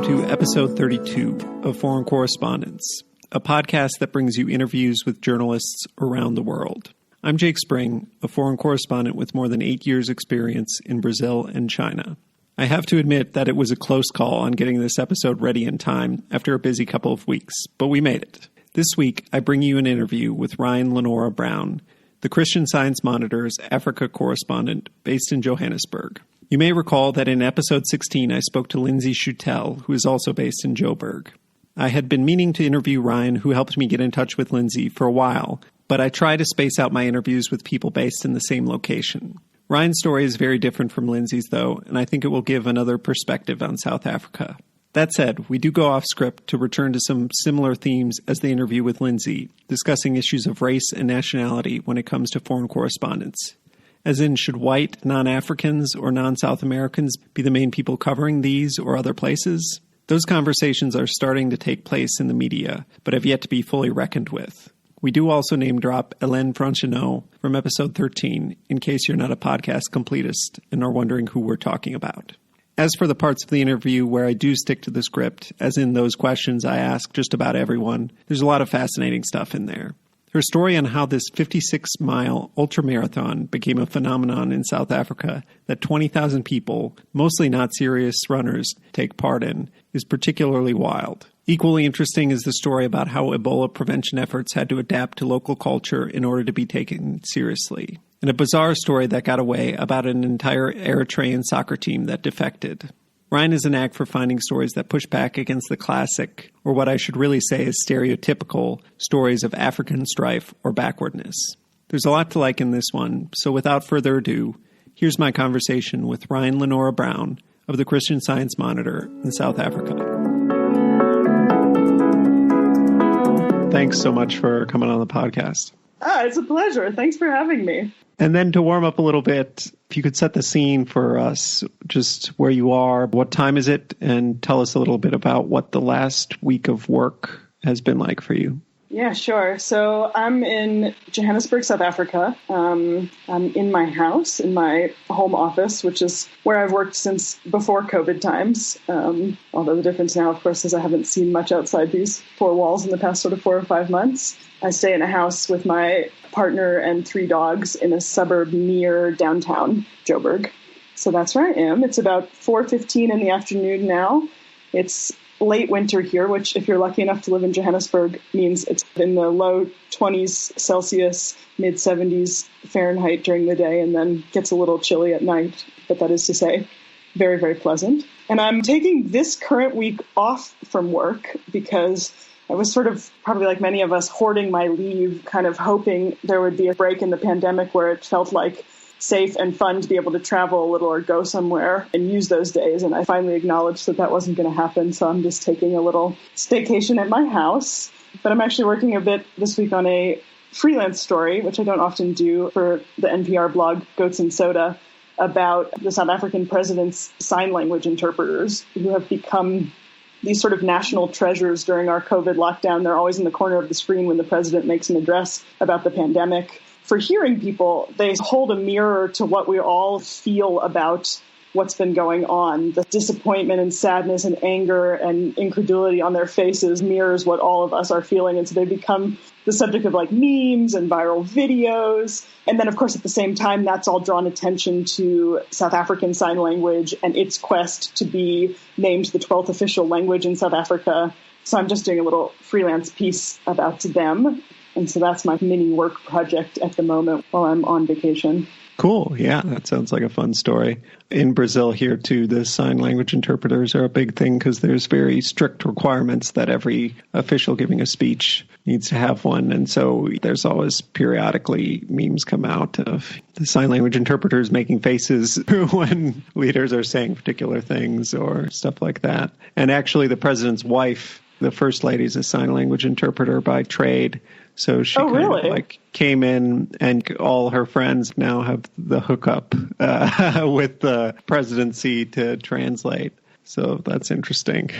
to episode 32 of Foreign Correspondence, a podcast that brings you interviews with journalists around the world. I'm Jake Spring, a foreign correspondent with more than 8 years' experience in Brazil and China. I have to admit that it was a close call on getting this episode ready in time after a busy couple of weeks, but we made it. This week, I bring you an interview with Lenora Brown, the Chrisitian Science Monitor's Africa correspondent based in Johannesburg. You may recall that in episode 16, I spoke to Lindsay Schutel, who is also based in Joburg. I had been meaning to interview Ryan, who helped me get in touch with Lindsay, for a while, but I try to space out my interviews with people based in the same location. Ryan's story is very different from Lindsay's, though, and I think it will give another perspective on South Africa. That said, we do go off script to return to some similar themes as the interview with Lindsay, discussing issues of race and nationality when it comes to foreign correspondence. As in, should white, non-Africans, or non-South Americans be the main people covering these or other places? Those conversations are starting to take place in the media, but have yet to be fully reckoned with. We do also name drop Hélène Francheneau from episode 13, in case you're not a podcast completist and are wondering who we're talking about. As for the parts of the interview where I do stick to the script, as in those questions I ask just about everyone, there's a lot of fascinating stuff in there. Her story on how this 56-mile ultramarathon became a phenomenon in South Africa that 20,000 people, mostly not serious runners, take part in, is particularly wild. Equally interesting is the story about how Ebola prevention efforts had to adapt to local culture in order to be taken seriously. And a bizarre story that got away about an entire Eritrean soccer team that defected. Ryan is a knack for finding stories that push back against the classic, or what I should really say is stereotypical, stories of African strife or backwardness. There's a lot to like in this one, so without further ado, here's my conversation with Lenora Brown of the Chrisitian Science Monitor in South Africa. Thanks so much for coming on the podcast. It's a pleasure. Thanks for having me. And then to warm up a little bit, if you could set the scene for us, just where you are, what time is it, and tell us a little bit about what the last week of work has been like for you. Yeah, sure. So I'm in Johannesburg, South Africa. I'm in my house, in my home office, which is where I've worked since before COVID times. Although the difference now, of course, is I haven't seen much outside these four walls in the past sort of 4 or 5 months. I stay in a house with my partner and 3 dogs in a suburb near downtown Joburg. So that's where I am. It's about 4:15 in the afternoon now. It's late winter here, which if you're lucky enough to live in Johannesburg means it's in the low 20s Celsius, mid 70s Fahrenheit during the day, and then gets a little chilly at night. But that is to say, very, very pleasant. And I'm taking this current week off from work because I was sort of, probably like many of us, hoarding my leave, kind of hoping there would be a break in the pandemic where it felt like safe and fun to be able to travel a little or go somewhere and use those days. And I finally acknowledged that that wasn't going to happen. So I'm just taking a little staycation at my house. But I'm actually working a bit this week on a freelance story, which I don't often do, for the NPR blog Goats and Soda, about the South African president's sign language interpreters who have become these sort of national treasures during our COVID lockdown. They're always in the corner of the screen when the president makes an address about the pandemic. For hearing people, they hold a mirror to what we all feel about what's been going on. The disappointment and sadness and anger and incredulity on their faces mirrors what all of us are feeling. And so they become the subject of like memes and viral videos. And then, of course, at the same time, that's all drawn attention to South African Sign Language and its quest to be named the 12th official language in South Africa. So I'm just doing a little freelance piece about them. And so that's my mini work project at the moment while I'm on vacation. Cool. Yeah, that sounds like a fun story. In Brazil here, too, the sign language interpreters are a big thing because there's very strict requirements that every official giving a speech needs to have one. And so there's always periodically memes come out of the sign language interpreters making faces when leaders are saying particular things or stuff like that. And actually, the president's wife, the first lady, is a sign language interpreter by trade. So she came in, and all her friends now have the hookup with the presidency to translate. So that's interesting.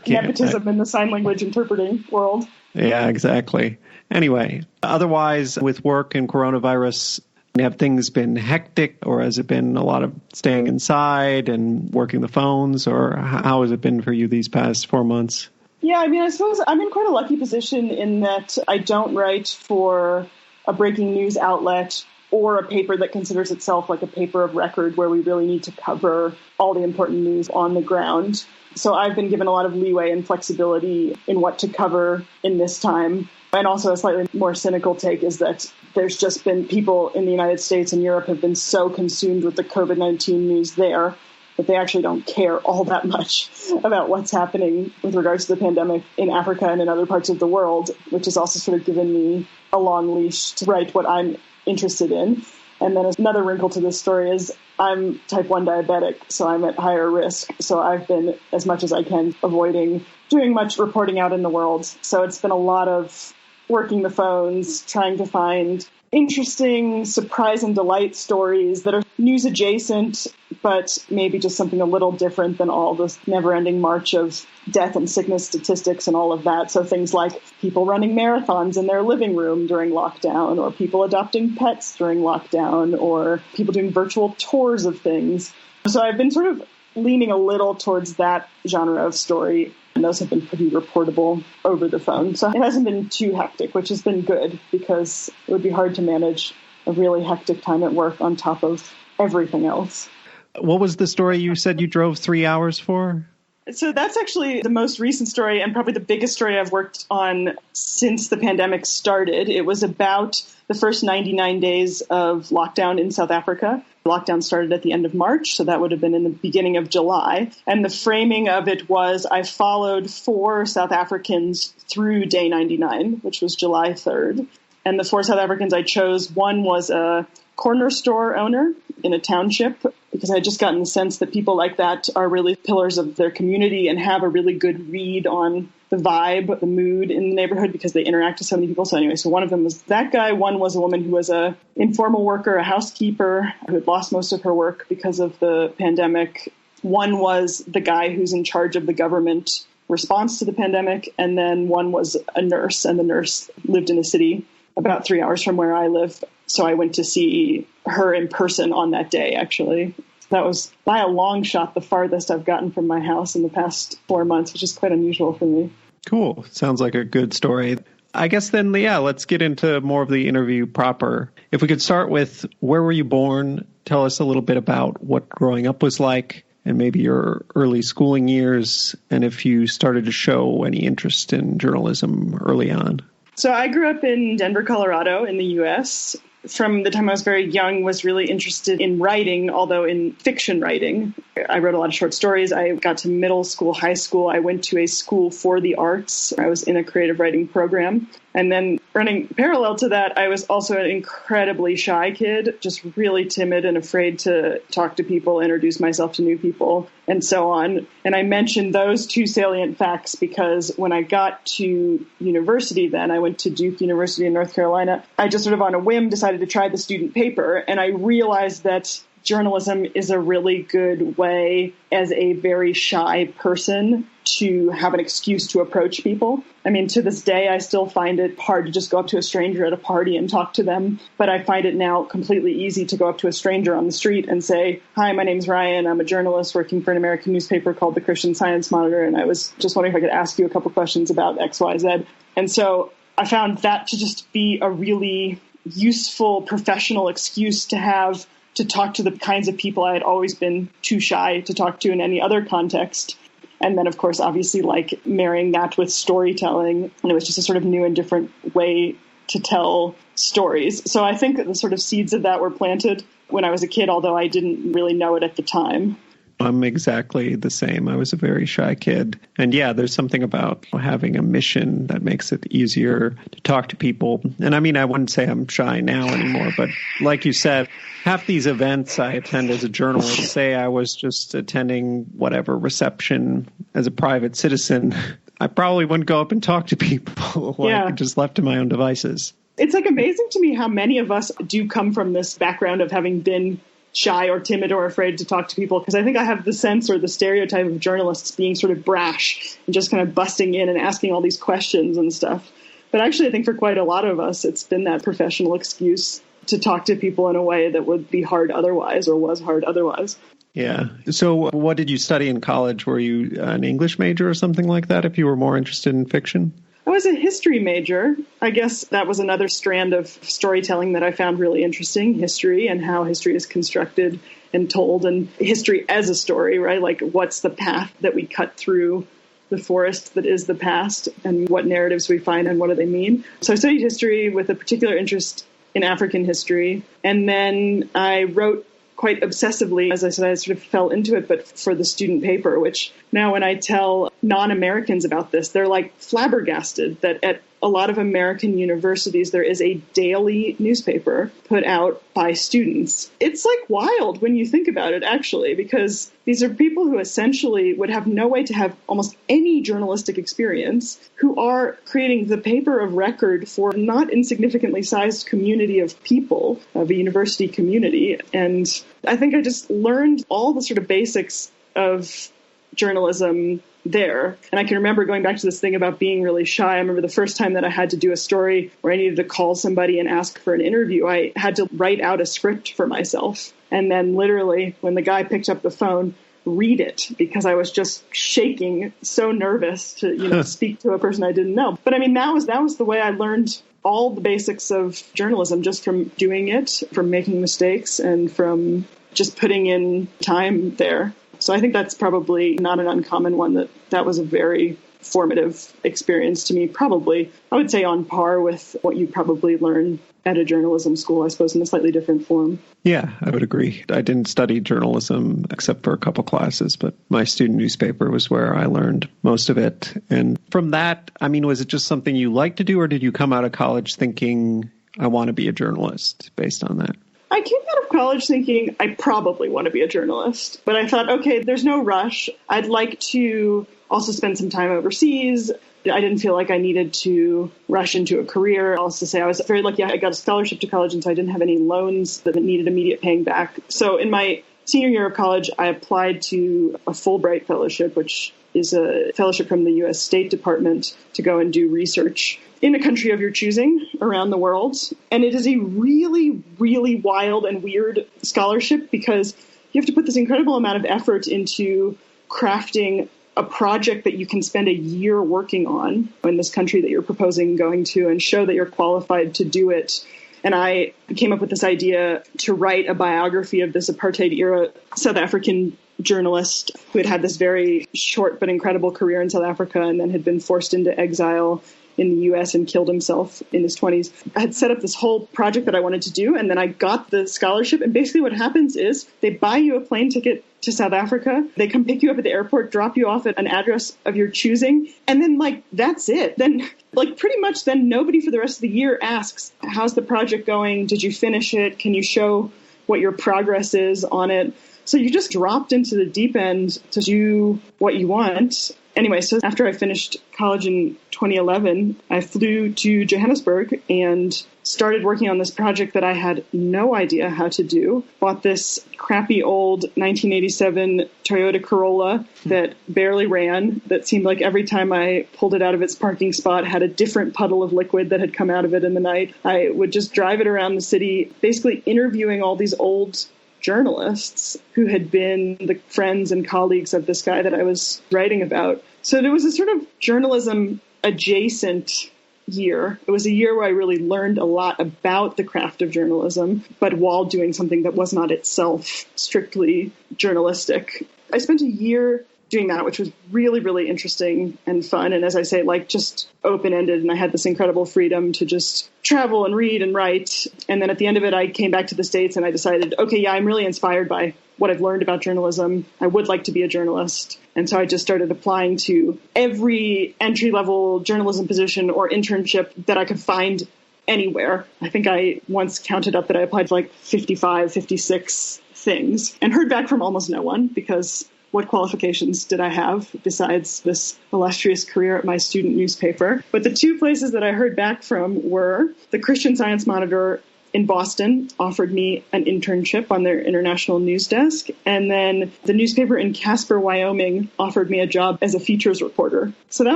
Nepotism in the sign language interpreting world. Yeah, exactly. Anyway, otherwise, with work and coronavirus, Have things been hectic, or has it been a lot of staying inside and working the phones, or how has it been for you these past 4 months? Yeah, I mean, I suppose I'm in quite a lucky position in that I don't write for a breaking news outlet or a paper that considers itself like a paper of record where we really need to cover all the important news on the ground. So I've been given a lot of leeway and flexibility in what to cover in this time. And also a slightly more cynical take is that there's just been people in the United States and Europe have been so consumed with the COVID-19 news there that they actually don't care all that much about what's happening with regards to the pandemic in Africa and in other parts of the world, which has also sort of given me a long leash to write what I'm interested in. And then another wrinkle to this story is I'm type 1 diabetic, so I'm at higher risk. So I've been, as much as I can, avoiding doing much reporting out in the world. So it's been a lot of working the phones, trying to find interesting surprise and delight stories that are news adjacent, but maybe just something a little different than all this never-ending march of death and sickness statistics and all of that. So things like people running marathons in their living room during lockdown, or people adopting pets during lockdown, or people doing virtual tours of things. So I've been sort of leaning a little towards that genre of story. And those have been pretty reportable over the phone. So it hasn't been too hectic, which has been good because it would be hard to manage a really hectic time at work on top of everything else. What was the story you said you drove 3 hours for? So that's actually the most recent story and probably the biggest story I've worked on since the pandemic started. It was about the first 99 days of lockdown in South Africa. Lockdown started at the end of March, so that would have been in the beginning of July. And the framing of it was I followed 4 South Africans through day 99, which was July 3rd. And the 4 South Africans I chose, one was a corner store owner in a township, because I had just gotten the sense that people like that are really pillars of their community and have a really good read on the vibe, the mood in the neighborhood because they interact with so many people. So anyway, so one of them was that guy. One was a woman who was a informal worker, a housekeeper who had lost most of her work because of the pandemic. One was the guy who's in charge of the government response to the pandemic. And then one was a nurse, and the nurse lived in a city about 3 hours from where I live. So I went to see her in person on that day, actually. That was by a long shot the farthest I've gotten from my house in the past 4 months, which is quite unusual for me. Cool. Sounds like a good story. I guess then, yeah, let's get into more of the interview proper. If we could start with, where were you born? Tell us a little bit about what growing up was like, and maybe your early schooling years, and if you started to show any interest in journalism early on. So I grew up in Denver, Colorado in the U.S. From the time I was very young, was really interested in writing, although in fiction writing. I wrote a lot of short stories. I got to middle school, high school. I went to a school for the arts. I was in a creative writing program. And then running parallel to that, I was also an incredibly shy kid, just really timid and afraid to talk to people, introduce myself to new people, and so on. And I mentioned those 2 salient facts because when I got to university then, I went to Duke University in North Carolina, I just sort of on a whim decided to try the student paper. And I realized that journalism is a really good way as a very shy person to have an excuse to approach people. I mean, to this day, I still find it hard to just go up to a stranger at a party and talk to them. But I find it now completely easy to go up to a stranger on the street and say, hi, my name's Ryan. I'm a journalist working for an American newspaper called the Chrisitian Science Monitor. And I was just wondering if I could ask you a couple questions about X, Y, Z. And so I found that to just be a really useful professional excuse to have to talk to the kinds of people I had always been too shy to talk to in any other context. And then, of course, obviously, like marrying that with storytelling. And it was just a sort of new and different way to tell stories. So I think that the sort of seeds of that were planted when I was a kid, although I didn't really know it at the time. I'm exactly the same. I was a very shy kid. And yeah, there's something about having a mission that makes it easier to talk to people. And I mean, I wouldn't say I'm shy now anymore, but like you said, half these events I attend as a journalist, say I was just attending whatever reception as a private citizen, I probably wouldn't go up and talk to people just left to my own devices. It's like amazing to me how many of us do come from this background of having been shy or timid or afraid to talk to people, because I think I have the sense or the stereotype of journalists being sort of brash and just kind of busting in and asking all these questions and stuff. But actually, I think for quite a lot of us, it's been that professional excuse. to talk to people in a way that would be hard otherwise or was hard otherwise. Yeah. So what did you study in college? Were you an English major or something like that if you were more interested in fiction? I was a history major. I guess that was another strand of storytelling that I found really interesting, history and how history is constructed and told, and history as a story, right? Like, what's the path that we cut through the forest that is the past, and what narratives we find and what do they mean? So I studied history with a particular interest in African history. And then I wrote quite obsessively. As I said, I sort of fell into it, but for the student paper, which now when I tell non-Americans about this, they're like flabbergasted that at a lot of American universities, there is a daily newspaper put out by students. It's like wild when you think about it, actually, because these are people who essentially would have no way to have almost any journalistic experience, who are creating the paper of record for a not insignificantly sized community of people, of a university community. And I think I just learned all the sort of basics of journalism there. And I can remember going back to this thing about being really shy. I remember the first time that I had to do a story where I needed to call somebody and ask for an interview, I had to write out a script for myself. And then literally, when the guy picked up the phone, read it, because I was just shaking, so nervous to speak to a person I didn't know. But I mean, that was the way I learned all the basics of journalism, just from doing it, from making mistakes, and from just putting in time there. So I think that's probably not an uncommon one. That was a very formative experience to me, probably, I would say, on par with what you probably learn at a journalism school, I suppose, in a slightly different form. Yeah, I would agree. I didn't study journalism except for a couple classes, but my student newspaper was where I learned most of it. And from that, I mean, was it just something you liked to do, or did you come out of college thinking, I want to be a journalist based on that? I came out of college thinking I probably want to be a journalist, but I thought, okay, there's no rush. I'd like to also spend some time overseas. I didn't feel like I needed to rush into a career. I'll also say I was very lucky. I got a scholarship to college, and so I didn't have any loans that needed immediate paying back. So in my senior year of college, I applied to a Fulbright fellowship, which is a fellowship from the U.S. State Department to go and do research in a country of your choosing around the world. And it is a really, really wild and weird scholarship, because you have to put this incredible amount of effort into crafting a project that you can spend a year working on in this country that you're proposing going to, and show that you're qualified to do it. And I came up with this idea to write a biography of this apartheid era South African journalist who had this very short but incredible career in South Africa, and then had been forced into exile in the U.S. and killed himself in his 20s. I had set up this whole project that I wanted to do, and then I got the scholarship. And basically what happens is they buy you a plane ticket to South Africa. They come pick you up at the airport, drop you off at an address of your choosing. And then, that's it. Then, pretty much then nobody for the rest of the year asks, how's the project going? Did you finish it? Can you show what your progress is on it? So you just dropped into the deep end to do what you want. Anyway, so after I finished college in 2011, I flew to Johannesburg and started working on this project that I had no idea how to do. Bought this crappy old 1987 Toyota Corolla that barely ran, that seemed like every time I pulled it out of its parking spot had a different puddle of liquid that had come out of it in the night. I would just drive it around the city, basically interviewing all these old journalists who had been the friends and colleagues of this guy that I was writing about. So there was a sort of journalism adjacent year. It was a year where I really learned a lot about the craft of journalism, but while doing something that was not itself strictly journalistic. I spent a year doing that, which was really, really interesting and fun. And as I say, just open-ended. And I had this incredible freedom to just travel and read and write. And then at the end of it, I came back to the States and I decided, okay, yeah, I'm really inspired by what I've learned about journalism. I would like to be a journalist. And so I just started applying to every entry-level journalism position or internship that I could find anywhere. I think I once counted up that I applied to 55, 56 things and heard back from almost no one, because what qualifications did I have besides this illustrious career at my student newspaper? But the two places that I heard back from were the Chrisitian Science Monitor in Boston offered me an internship on their international news desk. And then the newspaper in Casper, Wyoming offered me a job as a features reporter. So that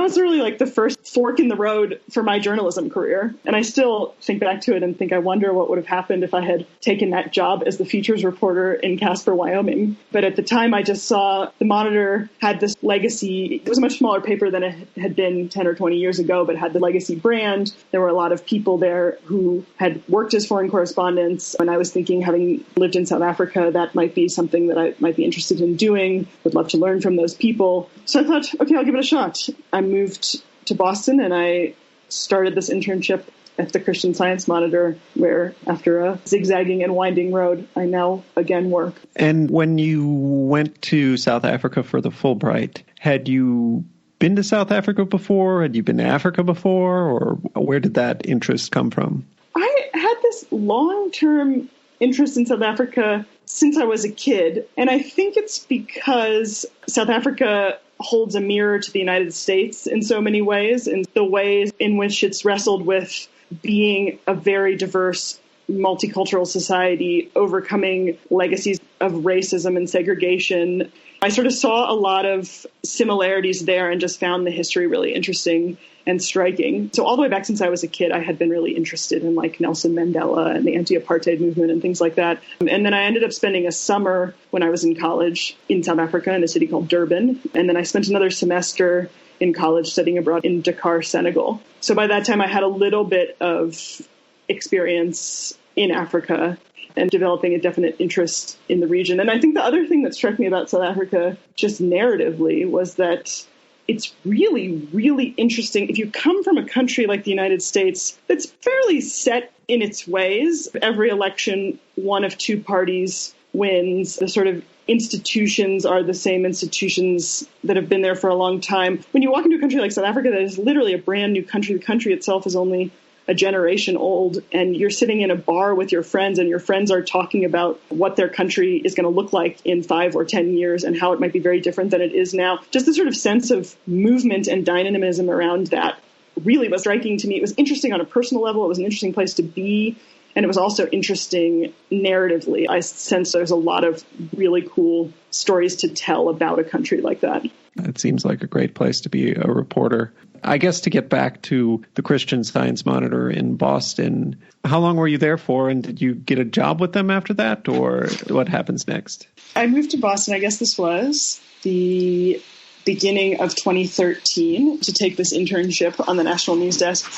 was really like the first fork in the road for my journalism career. And I still think back to it and think I wonder what would have happened if I had taken that job as the features reporter in Casper, Wyoming. But at the time, I just saw the Monitor had this legacy. It was a much smaller paper than it had been 10 or 20 years ago, but had the legacy brand. There were a lot of people there who had worked as foreign correspondents. And I was thinking, having lived in South Africa, that might be something that I might be interested in doing. Would love to learn from those people. So I thought, okay, I'll give it a shot. I moved to Boston and I started this internship at the Chrisitian Science Monitor, where after a zigzagging and winding road, I now again work. And when you went to South Africa for the Fulbright, had you been to South Africa before? Had you been to Africa before? Or where did that interest come from? I had this long-term interest in South Africa since I was a kid. And I think it's because South Africa holds a mirror to the United States in so many ways, and the ways in which it's wrestled with being a very diverse, multicultural society, overcoming legacies of racism and segregation. I sort of saw a lot of similarities there and just found the history really interesting and striking. So all the way back since I was a kid, I had been really interested in like Nelson Mandela and the anti-apartheid movement and things like that. And then I ended up spending a summer when I was in college in South Africa in a city called Durban. And then I spent another semester in college studying abroad in Dakar, Senegal. So by that time, I had a little bit of experience in Africa and developing a definite interest in the region. And I think the other thing that struck me about South Africa, just narratively, was that it's really, really interesting. If you come from a country like the United States that's fairly set in its ways, every election, one of two parties wins. The sort of institutions are the same institutions that have been there for a long time. When you walk into a country like South Africa, that is literally a brand new country. The country itself is only a generation old, and you're sitting in a bar with your friends, and your friends are talking about what their country is going to look like in 5 or 10 years and how it might be very different than it is now. Just the sort of sense of movement and dynamism around that really was striking to me. It was interesting on a personal level. It was an interesting place to be. And it was also interesting narratively. I sense there's a lot of really cool stories to tell about a country like that. It seems like a great place to be a reporter. I guess to get back to the Chrisitian Science Monitor in Boston, how long were you there for? And did you get a job with them after that? Or what happens next? I moved to Boston, I guess this was the beginning of 2013, to take this internship on the National News Desk.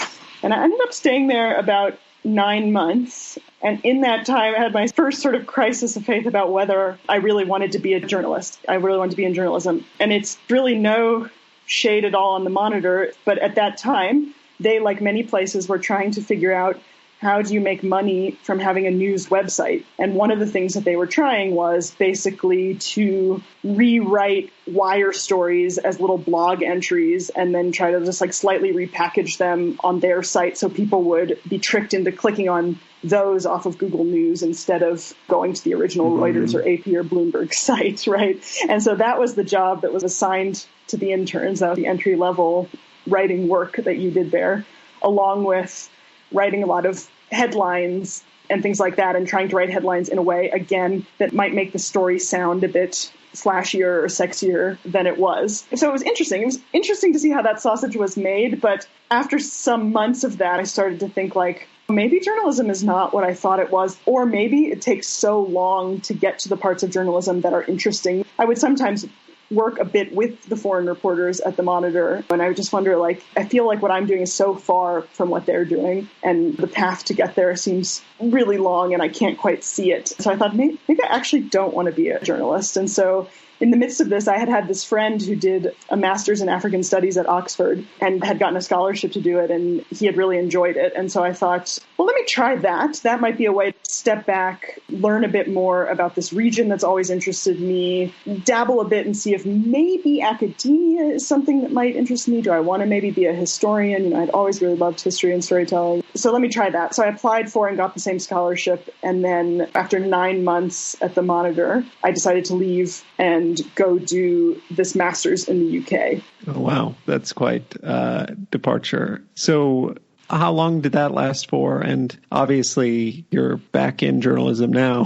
And I ended up staying there about 9 months. And in that time, I had my first sort of crisis of faith about whether I really wanted to be a journalist. I really wanted to be in journalism. And it's really no shade at all on the Monitor. But at that time, they, like many places, were trying to figure out, how do you make money from having a news website? And one of the things that they were trying was basically to rewrite wire stories as little blog entries and then try to just like slightly repackage them on their site so people would be tricked into clicking on those off of Google News instead of going to the original Reuters or AP or Bloomberg site, right? And so that was the job that was assigned to the interns, the entry-level writing work that you did there, along with writing a lot of headlines and things like that, and trying to write headlines in a way, again, that might make the story sound a bit flashier or sexier than it was. So it was interesting. It was interesting to see how that sausage was made. But after some months of that, I started to think like, maybe journalism is not what I thought it was, or maybe it takes so long to get to the parts of journalism that are interesting. I would sometimes work a bit with the foreign reporters at the Monitor, and I would just wonder, like, I feel like what I'm doing is so far from what they're doing, and the path to get there seems really long, and I can't quite see it. So I thought, maybe I actually don't want to be a journalist. And so in the midst of this, I had this friend who did a master's in African studies at Oxford and had gotten a scholarship to do it, and he had really enjoyed it. And so I thought, well, let me try that. That might be a way to step back, learn a bit more about this region that's always interested me, dabble a bit and see if maybe academia is something that might interest me. Do I want to maybe be a historian? I'd always really loved history and storytelling. So let me try that. So I applied for and got the same scholarship. And then after 9 months at the Monitor, I decided to leave and go do this master's in the UK. Oh, wow. That's quite a departure. So How long did that last for? And obviously, you're back in journalism now.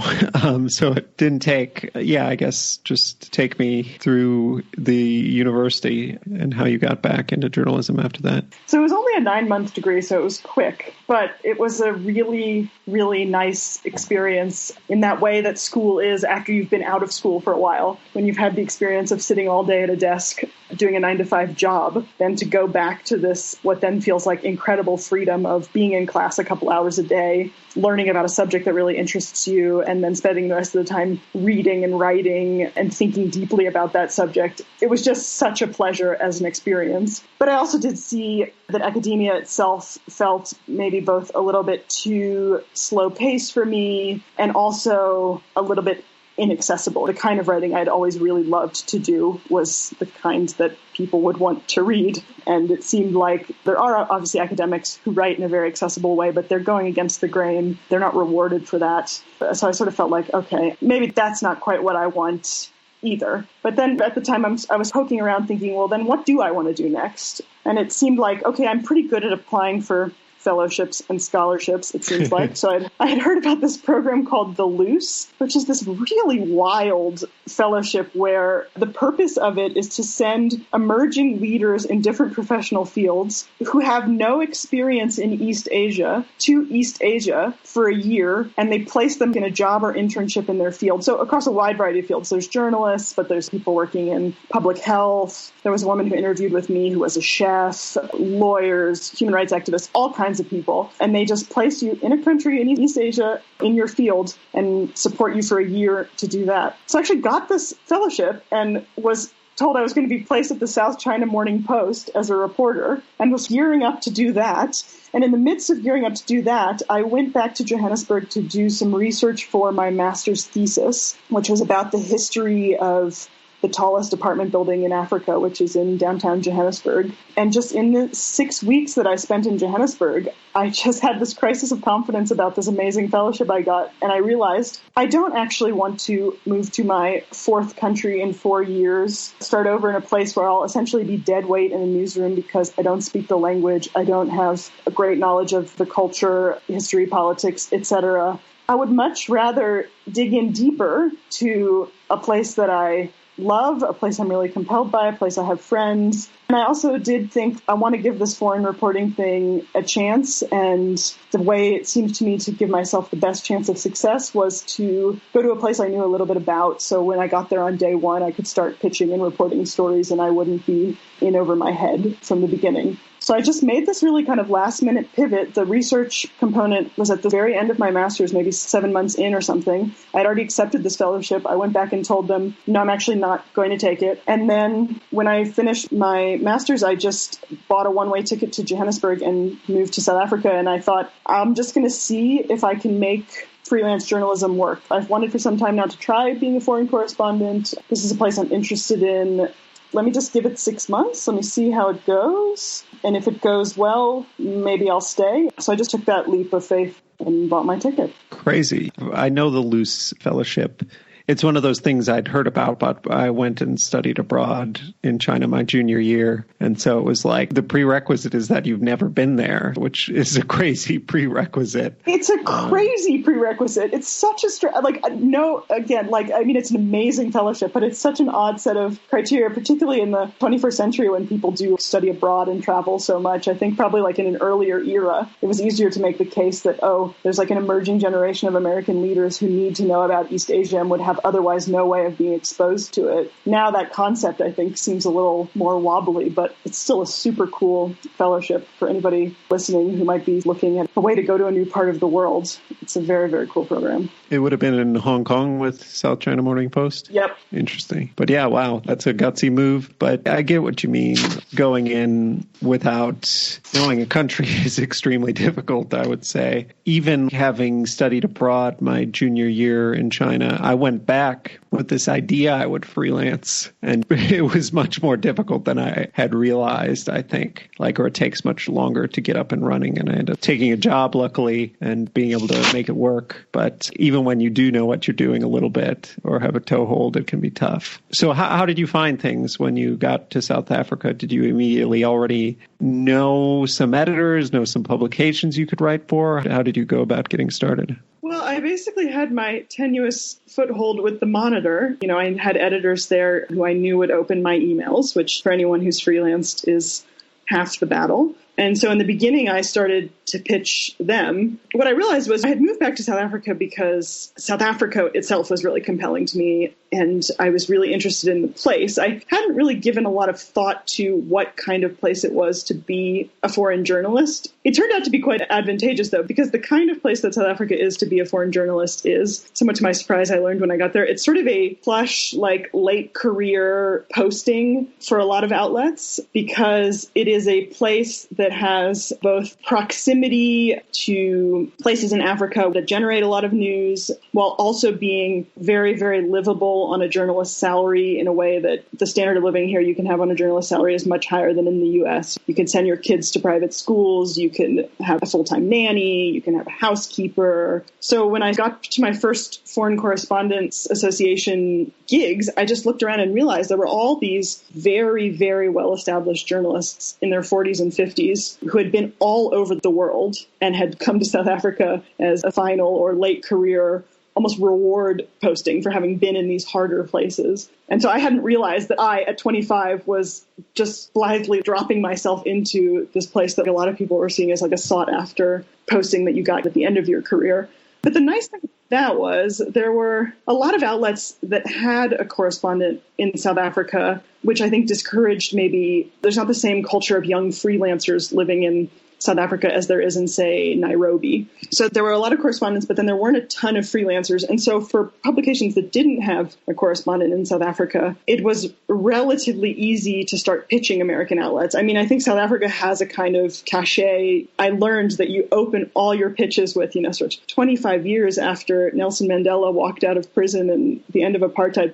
So it didn't take, I guess, just take me through the university and how you got back into journalism after that. So it was only a 9-month degree, so it was quick. But it was a really, really nice experience in that way that school is after you've been out of school for a while. When you've had the experience of sitting all day at a desk doing a 9-to-5 job, then to go back to this, what then feels like incredible freedom of being in class a couple hours a day, learning about a subject that really interests you, and then spending the rest of the time reading and writing and thinking deeply about that subject. It was just such a pleasure as an experience. But I also did see that academia itself felt maybe both a little bit too slow paced for me and also a little bit inaccessible. The kind of writing I'd always really loved to do was the kind that people would want to read. And it seemed like there are obviously academics who write in a very accessible way, but they're going against the grain. They're not rewarded for that. So I sort of felt like, okay, maybe that's not quite what I want either. But then at the time I was poking around thinking, well, then what do I want to do next? And it seemed like, okay, I'm pretty good at applying for fellowships and scholarships, it seems like. So I had heard about this program called The Loose, which is this really wild fellowship where the purpose of it is to send emerging leaders in different professional fields who have no experience in East Asia to East Asia for a year, and they place them in a job or internship in their field. So across a wide variety of fields. There's journalists, but there's people working in public health. There was a woman who interviewed with me who was a chef, lawyers, human rights activists, all kinds of people. And they just place you in a country in East Asia in your field and support you for a year to do that. So I actually got this fellowship and was told I was going to be placed at the South China Morning Post as a reporter and was gearing up to do that. And in the midst of gearing up to do that, I went back to Johannesburg to do some research for my master's thesis, which was about the history of the tallest apartment building in Africa, which is in downtown Johannesburg. And just in the 6 weeks that I spent in Johannesburg, I just had this crisis of confidence about this amazing fellowship I got. And I realized I don't actually want to move to my 4th country in 4 years, start over in a place where I'll essentially be dead weight in a newsroom because I don't speak the language. I don't have a great knowledge of the culture, history, politics, etc. I would much rather dig in deeper to a place that I love, a place I'm really compelled by, a place I have friends. And I also did think I want to give this foreign reporting thing a chance. And the way it seemed to me to give myself the best chance of success was to go to a place I knew a little bit about. So when I got there on day one, I could start pitching and reporting stories and I wouldn't be in over my head from the beginning. So I just made this really kind of last minute pivot. The research component was at the very end of my master's, maybe 7 months in or something. I'd already accepted this fellowship. I went back and told them, no, I'm actually not going to take it. And then when I finished my master's, I just bought a one-way ticket to Johannesburg and moved to South Africa. And I thought, I'm just going to see if I can make freelance journalism work. I've wanted for some time now to try being a foreign correspondent. This is a place I'm interested in. Let me just give it 6 months. Let me see how it goes. And if it goes well, maybe I'll stay. So I just took that leap of faith and bought my ticket. Crazy. I know the Loose Fellowship. It's one of those things I'd heard about, but I went and studied abroad in China my junior year. And so it was like the prerequisite is that you've never been there, which is a crazy prerequisite. It's a crazy prerequisite. It's such a, it's an amazing fellowship, but it's such an odd set of criteria, particularly in the 21st century when people do study abroad and travel so much. I think probably like in an earlier era, it was easier to make the case that, there's like an emerging generation of American leaders who need to know about East Asia and would have otherwise no way of being exposed to it. Now that concept, I think, seems a little more wobbly, but it's still a super cool fellowship for anybody listening who might be looking at a way to go to a new part of the world. It's a very, very cool program. It would have been in Hong Kong with South China Morning Post? Yep. Interesting. But yeah, wow, that's a gutsy move. But I get what you mean. Going in without knowing a country is extremely difficult, I would say. Even having studied abroad my junior year in China, I went back with this idea I would freelance, and it was much more difficult than I had realized, I think. Or it takes much longer to get up and running, and I ended up taking a job, luckily, and being able to make it work. But even when you do know what you're doing a little bit or have a toehold, it can be tough. So how did you find things when you got to South Africa? Did you immediately already know some editors, know some publications you could write for? How did you go about getting started? Well, I basically had my tenuous foothold with the Monitor. I had editors there who I knew would open my emails, which for anyone who's freelanced is half the battle. And so in the beginning, I started to pitch them. What I realized was I had moved back to South Africa because South Africa itself was really compelling to me, and I was really interested in the place. I hadn't really given a lot of thought to what kind of place it was to be a foreign journalist. It turned out to be quite advantageous, though, because the kind of place that South Africa is to be a foreign journalist is, somewhat to my surprise, I learned when I got there, it's sort of a plush, late career posting for a lot of outlets, because it is a place that has both proximity to places in Africa that generate a lot of news, while also being very, very livable on a journalist's salary in a way that the standard of living here you can have on a journalist's salary is much higher than in the U.S. You can send your kids to private schools, you can have a full-time nanny, you can have a housekeeper. So when I got to my first Foreign Correspondents Association gigs, I just looked around and realized there were all these very, very well-established journalists in their 40s and 50s who had been all over the world and had come to South Africa as a final or late career almost reward posting for having been in these harder places. And so I hadn't realized that I, at 25, was just blithely dropping myself into this place that a lot of people were seeing as a sought-after posting that you got at the end of your career. But the nice thing that was there were a lot of outlets that had a correspondent in South Africa, which I think discouraged maybe there's not the same culture of young freelancers living in South Africa as there is in, say, Nairobi. So there were a lot of correspondents, but then there weren't a ton of freelancers. And so for publications that didn't have a correspondent in South Africa, it was relatively easy to start pitching American outlets. I mean, I think South Africa has a kind of cachet. I learned that you open all your pitches with, sort of 25 years after Nelson Mandela walked out of prison and the end of apartheid,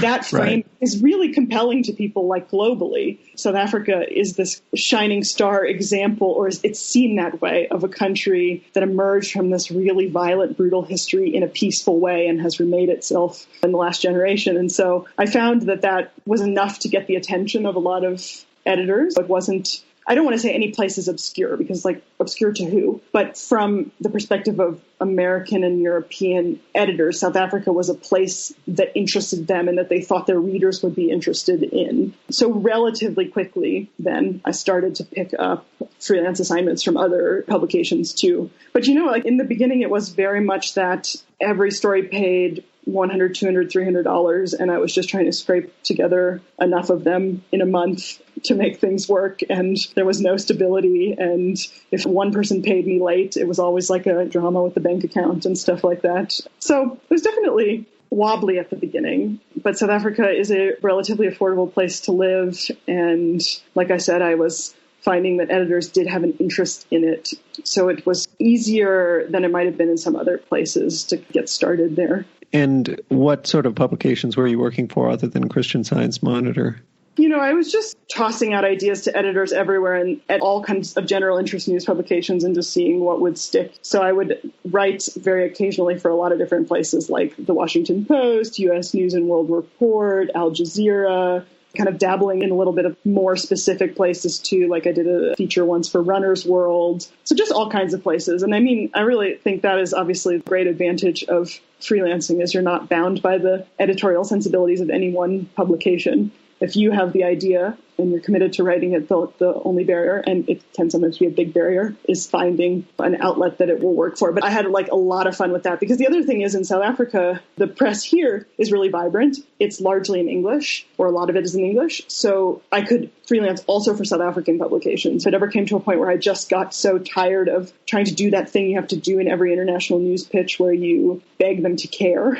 that frame is really compelling to people globally. South Africa is this shining star example, or it's seen that way, of a country that emerged from this really violent, brutal history in a peaceful way and has remade itself in the last generation. And so I found that was enough to get the attention of a lot of editors. It wasn't, I don't want to say any place is obscure, because obscure to who, but from the perspective of American and European editors, South Africa was a place that interested them and that they thought their readers would be interested in. So relatively quickly, then, I started to pick up freelance assignments from other publications too. But in the beginning, it was very much that every story paid $100, $200, $300, and I was just trying to scrape together enough of them in a month to make things work, and there was no stability, and if one person paid me late, it was always a drama with the bank account and stuff like that. So it was definitely wobbly at the beginning, but South Africa is a relatively affordable place to live, and like I said, I was finding that editors did have an interest in it, so it was easier than it might have been in some other places to get started there. And what sort of publications were you working for other than Chrisitian Science Monitor? I was just tossing out ideas to editors everywhere and at all kinds of general interest news publications and just seeing what would stick. So I would write very occasionally for a lot of different places like The Washington Post, U.S. News and World Report, Al Jazeera, kind of dabbling in a little bit of more specific places too. I did a feature once for Runner's World. So just all kinds of places. And I mean, I really think that is obviously a great advantage of freelancing, is you're not bound by the editorial sensibilities of any one publication. If you have the idea and you're committed to writing it, the only barrier, and it can sometimes be a big barrier, is finding an outlet that it will work for. But I had a lot of fun with that, because the other thing is, in South Africa, the press here is really vibrant. It's largely in English, or a lot of it is in English. So I could freelance also for South African publications. It ever came to a point where I just got so tired of trying to do that thing you have to do in every international news pitch, where you beg them to care,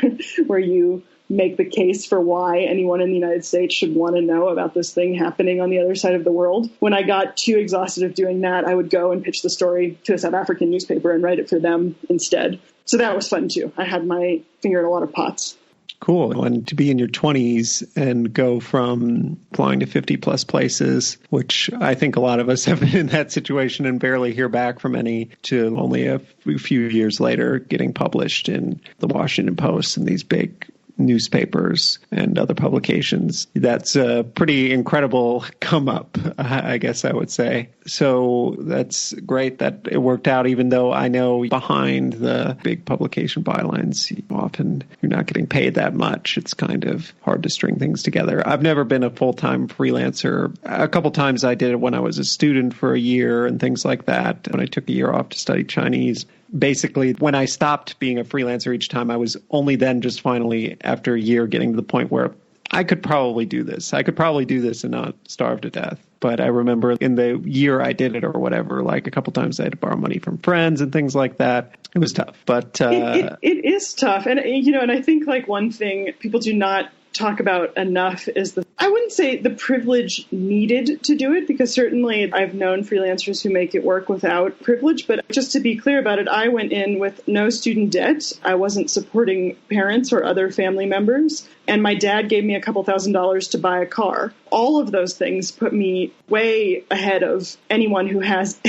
where you make the case for why anyone in the United States should want to know about this thing happening on the other side of the world. When I got too exhausted of doing that, I would go and pitch the story to a South African newspaper and write it for them instead. So that was fun too. I had my finger in a lot of pots. Cool. And to be in your 20s and go from applying to 50 plus places, which I think a lot of us have been in that situation and barely hear back from any, to only a few years later getting published in the Washington Post and these big newspapers and other publications. That's a pretty incredible come up, I guess I would say. So that's great that it worked out, even though I know behind the big publication bylines, often you're not getting paid that much. It's kind of hard to string things together. I've never been a full-time freelancer. A couple times I did it when I was a student for a year and things like that, when I took a year off to study Chinese. Basically, when I stopped being a freelancer each time, I was only then just finally, after a year, getting to the point where I could probably do this. I could probably do this and not starve to death. But I remember in the year I did it or whatever, like a couple times I had to borrow money from friends and things like that. It was tough. But it is tough. And, and I think like one thing people do not talk about enough is I wouldn't say the privilege needed to do it, because certainly I've known freelancers who make it work without privilege. But just to be clear about it, I went in with no student debt. I wasn't supporting parents or other family members. And my dad gave me a couple $1,000s to buy a car. All of those things put me way ahead of anyone who has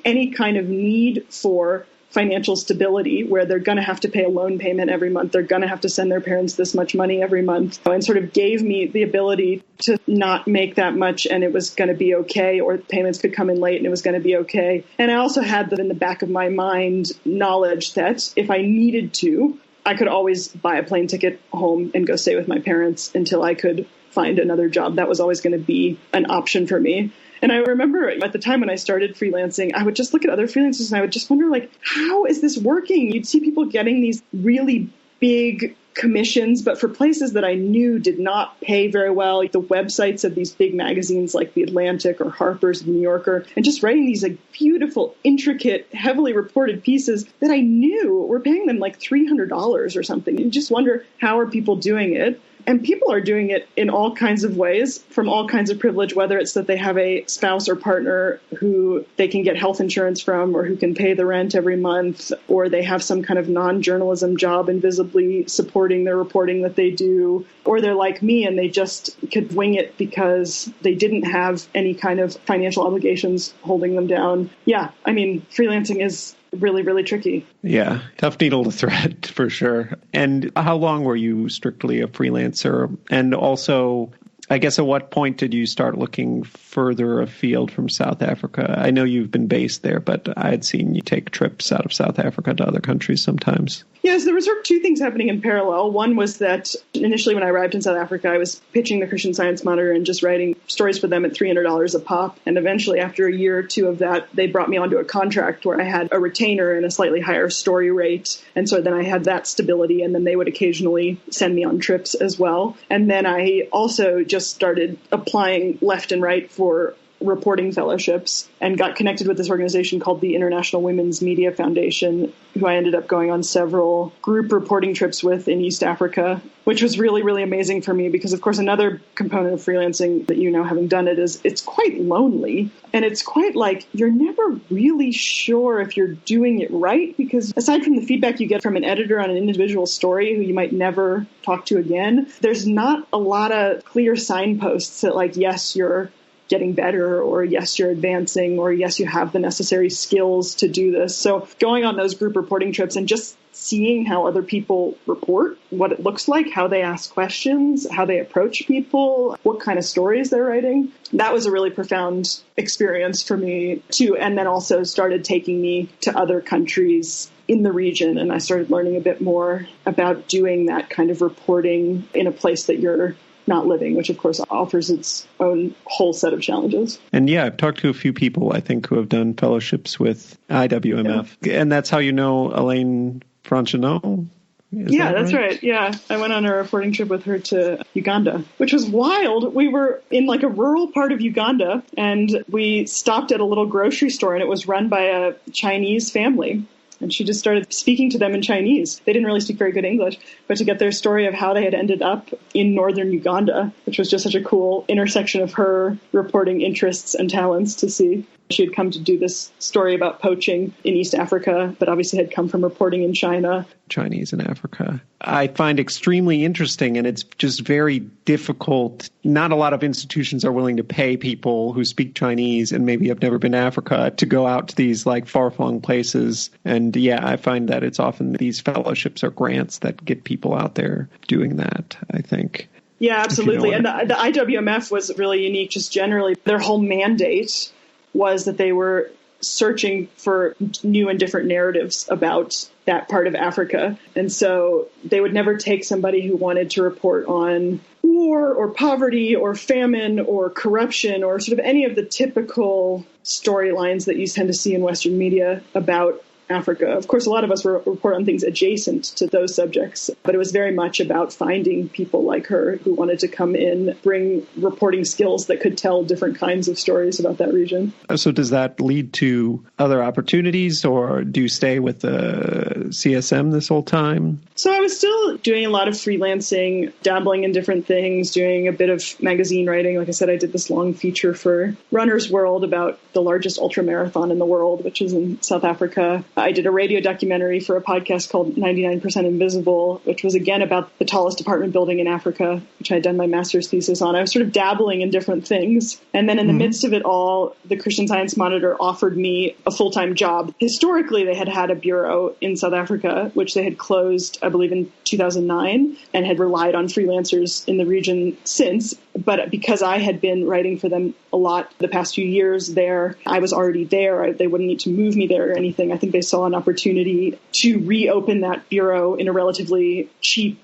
any kind of need for financial stability, where they're going to have to pay a loan payment every month. They're going to have to send their parents this much money every month, and sort of gave me the ability to not make that much and it was going to be okay, or payments could come in late and it was going to be okay. And I also had in the back of my mind knowledge that if I needed to, I could always buy a plane ticket home and go stay with my parents until I could find another job. That was always going to be an option for me. And I remember at the time when I started freelancing, I would just look at other freelancers and I would just wonder, like, how is this working? You'd see people getting these really big commissions, but for places that I knew did not pay very well, like the websites of these big magazines like The Atlantic or Harper's, The New Yorker, and just writing these like beautiful, intricate, heavily reported pieces that I knew were paying them like $300 or something. You just wonder, how are people doing it? And people are doing it in all kinds of ways, from all kinds of privilege, whether it's that they have a spouse or partner who they can get health insurance from or who can pay the rent every month, or they have some kind of non-journalism job invisibly supporting their reporting that they do, or they're like me and they just could wing it because they didn't have any kind of financial obligations holding them down. Yeah, I mean, freelancing is really, really tricky. Yeah, tough needle to thread for sure. And how long were you strictly a freelancer? And also, I guess at what point did you start looking further afield from South Africa? I know you've been based there, but I had seen you take trips out of South Africa to other countries sometimes. Yes, there were sort of two things happening in parallel. One was that initially when I arrived in South Africa, I was pitching the Chrisitian Science Monitor and just writing stories for them at $300 a pop. And eventually, after a year or two of that, they brought me onto a contract where I had a retainer and a slightly higher story rate. And so then I had that stability, and then they would occasionally send me on trips as well. And then I also just started applying left and right for reporting fellowships and got connected with this organization called the International Women's Media Foundation, who I ended up going on several group reporting trips with in East Africa, which was really, really amazing for me because, of course, another component of freelancing that, having done it, is it's quite lonely. And it's quite like you're never really sure if you're doing it right, because aside from the feedback you get from an editor on an individual story who you might never talk to again, there's not a lot of clear signposts that, like, yes, you're getting better, or yes, you're advancing, or yes, you have the necessary skills to do this. So going on those group reporting trips and just seeing how other people report, what it looks like, how they ask questions, how they approach people, what kind of stories they're writing, that was a really profound experience for me too. And then also started taking me to other countries in the region. And I started learning a bit more about doing that kind of reporting in a place that you're not living, which of course offers its own whole set of challenges. And yeah, I've talked to a few people, I think, who have done fellowships with IWMF. Yeah. And that's how you know Elaine Franchino? Yeah, that's right. Yeah. I went on a reporting trip with her to Uganda, which was wild. We were in like a rural part of Uganda, and we stopped at a little grocery store, and it was run by a Chinese family. And she just started speaking to them in Chinese. They didn't really speak very good English, but to get their story of how they had ended up in northern Uganda, which was just such a cool intersection of her reporting interests and talents to see. She had come to do this story about poaching in East Africa, but obviously had come from reporting in China. Chinese in Africa. I find extremely interesting, and it's just very difficult. Not a lot of institutions are willing to pay people who speak Chinese and maybe have never been to Africa to go out to these like far-flung places. And yeah, I find that it's often these fellowships or grants that get people out there doing that, I think. Yeah, absolutely. And the IWMF was really unique just generally. Their whole mandate was that they were searching for new and different narratives about that part of Africa. And so they would never take somebody who wanted to report on war or poverty or famine or corruption or sort of any of the typical storylines that you tend to see in Western media about Africa. Of course, a lot of us report on things adjacent to those subjects, but it was very much about finding people like her who wanted to come in, bring reporting skills that could tell different kinds of stories about that region. So does that lead to other opportunities, or do you stay with the CSM this whole time? So I was still doing a lot of freelancing, dabbling in different things, doing a bit of magazine writing. Like I said, I did this long feature for Runner's World about the largest ultramarathon in the world, which is in South Africa. I did a radio documentary for a podcast called 99% Invisible, which was again about the tallest apartment building in Africa, which I had done my master's thesis on. I was sort of dabbling in different things. And then in the midst of it all, the Christian Science Monitor offered me a full-time job. Historically, they had had a bureau in South Africa, which they had closed, I believe, in 2009, and had relied on freelancers in the region since. But because I had been writing for them a lot the past few years there, I was already there. They wouldn't need to move me there or anything. I think they saw an opportunity to reopen that bureau in a relatively cheap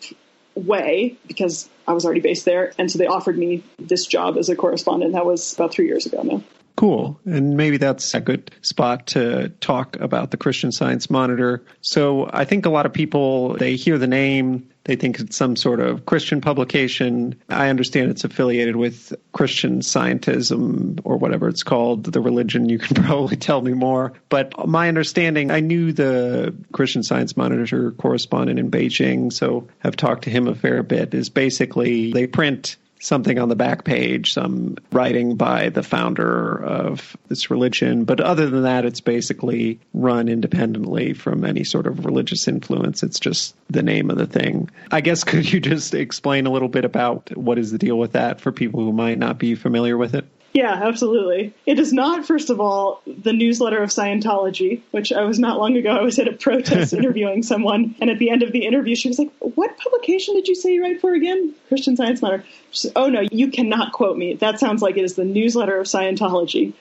way because I was already based there. And so they offered me this job as a correspondent. That was about 3 years ago now. Cool. And maybe that's a good spot to talk about the Christian Science Monitor. So I think a lot of people, they hear the name, they think it's some sort of Christian publication. I understand it's affiliated with Christian Scientism or whatever it's called, the religion. You can probably tell me more. But my understanding, I knew the Christian Science Monitor correspondent in Beijing, so I've talked to him a fair bit, is basically they print something on the back page, some writing by the founder of this religion. But other than that, it's basically run independently from any sort of religious influence. It's just the name of the thing. I guess could you just explain a little bit about what is the deal with that for people who might not be familiar with it? Yeah, absolutely. It is not, first of all, the newsletter of Scientology, which I was not long ago. I was at a protest interviewing someone, and at the end of the interview, she was like, "What publication did you say you write for again?" Christian Science Monitor. She said, "Oh, no, you cannot quote me. That sounds like it is the newsletter of Scientology,"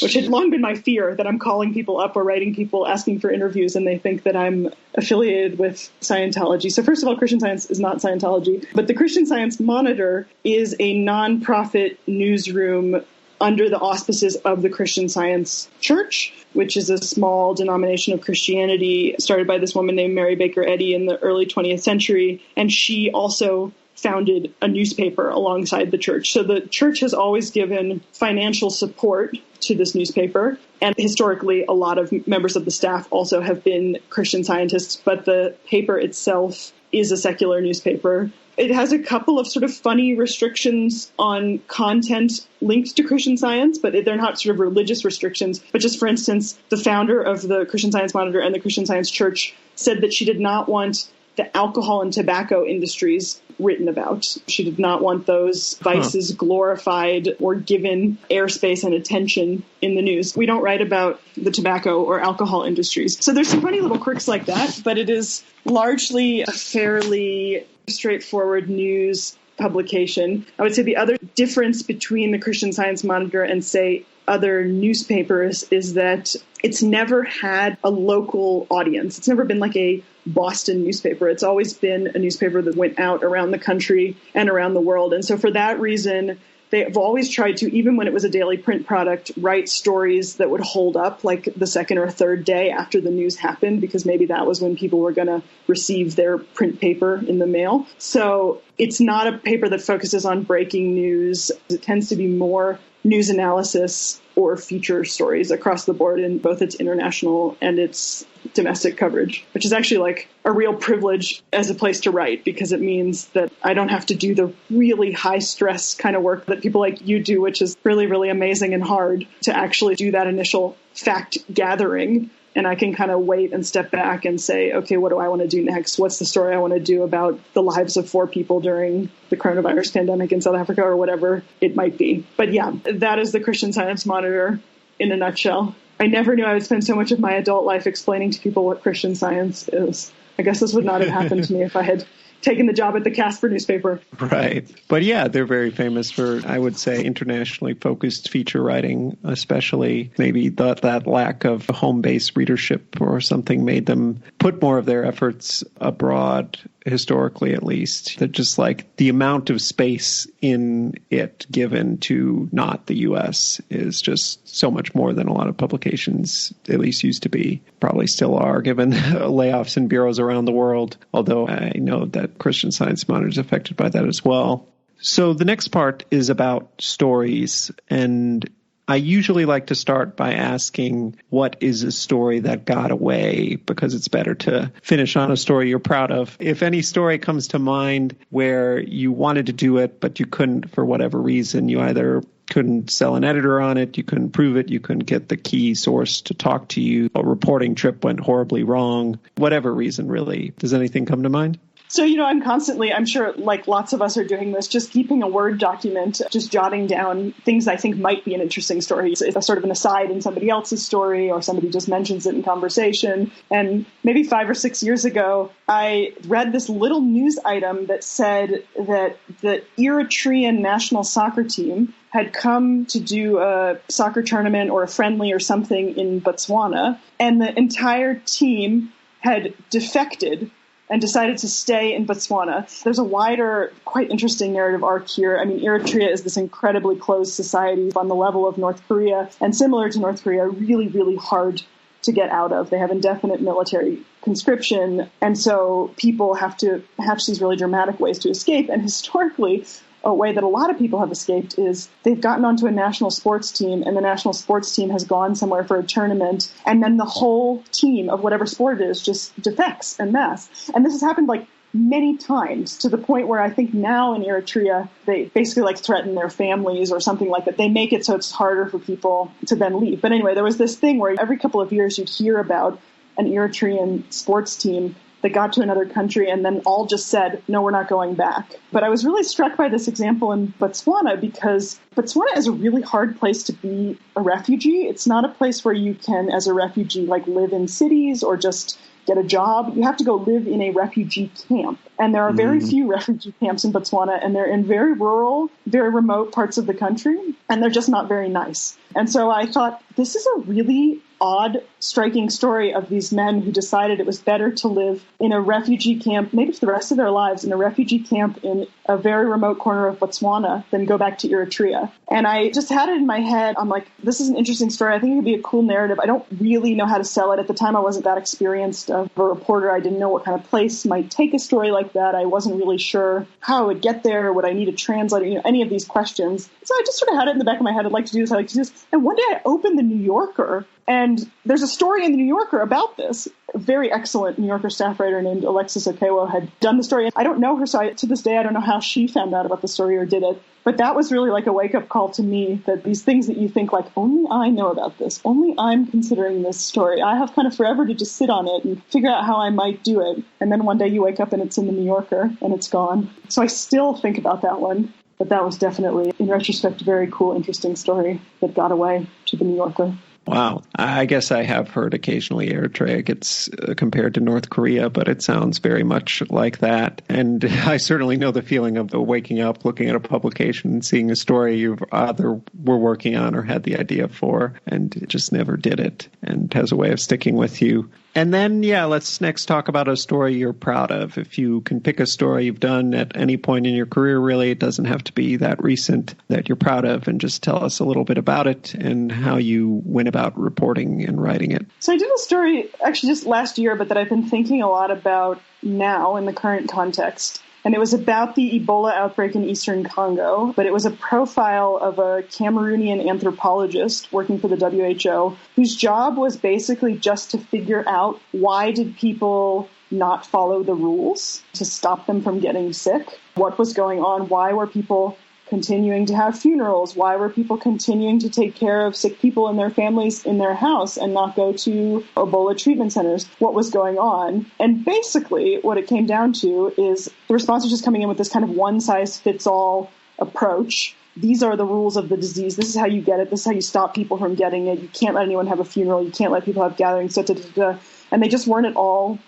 which had long been my fear, that I'm calling people up or writing people asking for interviews, and they think that I'm affiliated with Scientology. So first of all, Christian Science is not Scientology, but the Christian Science Monitor is a nonprofit newsroom under the auspices of the Christian Science Church, which is a small denomination of Christianity started by this woman named Mary Baker Eddy in the early 20th century. And she also founded a newspaper alongside the church. So the church has always given financial support to this newspaper. And historically, a lot of members of the staff also have been Christian Scientists, but the paper itself is a secular newspaper. It has a couple of sort of funny restrictions on content linked to Christian Science, but they're not sort of religious restrictions. But just for instance, the founder of the Christian Science Monitor and the Christian Science Church said that she did not want the alcohol and tobacco industries written about. She did not want those vices glorified or given airspace and attention in the news. We don't write about the tobacco or alcohol industries. So there's some funny little quirks like that, but it is largely a fairly straightforward news publication. I would say the other difference between the Christian Science Monitor and, say, other newspapers is that it's never had a local audience. It's never been like a Boston newspaper. It's always been a newspaper that went out around the country and around the world. And so for that reason, they've always tried to, even when it was a daily print product, write stories that would hold up like the second or third day after the news happened, because maybe that was when people were going to receive their print paper in the mail. So it's not a paper that focuses on breaking news. It tends to be more news analysis or feature stories across the board in both its international and its domestic coverage, which is actually like a real privilege as a place to write, because it means that I don't have to do the really high stress kind of work that people like you do, which is really, really amazing and hard to actually do that initial fact gathering. And I can kind of wait and step back and say, okay, what do I want to do next? What's the story I want to do about the lives of 4 people during the coronavirus pandemic in South Africa, or whatever it might be? But yeah, that is the Christian Science Monitor in a nutshell. I never knew I would spend so much of my adult life explaining to people what Christian Science is. I guess this would not have happened to me if I had taken the job at the Casper newspaper. Right. But yeah, they're very famous for, I would say, internationally focused feature writing, especially maybe that lack of home-based readership or something made them put more of their efforts abroad, historically at least. That just like the amount of space in it given to not the U.S. is just so much more than a lot of publications at least used to be. Probably still are, given layoffs in bureaus around the world, although I know that Christian Science Monitor is affected by that as well. So the next part is about stories, and I usually like to start by asking, what is a story that got away? Because it's better to finish on a story you're proud of. If any story comes to mind where you wanted to do it, but you couldn't for whatever reason, you either couldn't sell an editor on it, you couldn't prove it, you couldn't get the key source to talk to you, a reporting trip went horribly wrong, whatever reason really. Does anything come to mind? So, I'm sure like lots of us are doing this, just keeping a Word document, just jotting down things I think might be an interesting story. It's a sort of an aside in somebody else's story, or somebody just mentions it in conversation. And maybe 5 or 6 years ago, I read this little news item that said that the Eritrean national soccer team had come to do a soccer tournament or a friendly or something in Botswana, and the entire team had defected and decided to stay in Botswana. There's a wider, quite interesting narrative arc here. I mean, Eritrea is this incredibly closed society on the level of North Korea, and similar to North Korea, really, really hard to get out of. They have indefinite military conscription, and so people have to hatch these really dramatic ways to escape. And historically, a way that a lot of people have escaped is they've gotten onto a national sports team, and the national sports team has gone somewhere for a tournament, and then the whole team of whatever sport it is just defects en masse. And this has happened like many times, to the point where I think now in Eritrea, they basically like threaten their families or something like that. They make it so it's harder for people to then leave. But anyway, there was this thing where every couple of years you'd hear about an Eritrean sports team that got to another country and then all just said, no, we're not going back. But I was really struck by this example in Botswana, because Botswana is a really hard place to be a refugee. It's not a place where you can, as a refugee, like live in cities or just get a job. You have to go live in a refugee camp. And there are very few refugee camps in Botswana, and they're in very rural, very remote parts of the country, and they're just not very nice. And so I thought, this is a really odd, striking story of these men who decided it was better to live in a refugee camp, maybe for the rest of their lives, in a refugee camp in a very remote corner of Botswana than go back to Eritrea. And I just had it in my head. I'm like, this is an interesting story. I think it would be a cool narrative. I don't really know how to sell it. At the time, I wasn't that experienced of a reporter. I didn't know what kind of place might take a story like that. I wasn't really sure how I would get there. Would I need a translator? Any of these questions. So I just sort of had it in the back of my head. I'd like to do this. I'd like to do this. And one day I opened the New Yorker, and there's a story in the New Yorker about this. A very excellent New Yorker staff writer named Alexis Okewo had done the story. I don't know her, so to this day, I don't know how she found out about the story or did it. But that was really like a wake-up call to me, that these things that you think like, only I know about this, only I'm considering this story. I have kind of forever to just sit on it and figure out how I might do it. And then one day you wake up and it's in the New Yorker and it's gone. So I still think about that one. But that was definitely, in retrospect, a very cool, interesting story that got away to the New Yorker. Wow. I guess I have heard occasionally Eritrea gets compared to North Korea, but it sounds very much like that. And I certainly know the feeling of the waking up, looking at a publication and seeing a story you've either were working on or had the idea for, and just never did it, and has a way of sticking with you. And then, let's next talk about a story you're proud of. If you can pick a story you've done at any point in your career, really, it doesn't have to be that recent, that you're proud of, and just tell us a little bit about it and how you went about reporting and writing it. So I did a story actually just last year, but that I've been thinking a lot about now in the current context. And it was about the Ebola outbreak in eastern Congo, but it was a profile of a Cameroonian anthropologist working for the WHO, whose job was basically just to figure out why did people not follow the rules to stop them from getting sick? What was going on? Why were people continuing to have funerals? Why were people continuing to take care of sick people and their families in their house and not go to Ebola treatment centers? What was going on? And basically what it came down to is the response was just coming in with this kind of one-size-fits-all approach. These are the rules of the disease. This is how you get it. This is how you stop people from getting it. You can't let anyone have a funeral. You can't let people have gatherings. And they just weren't at all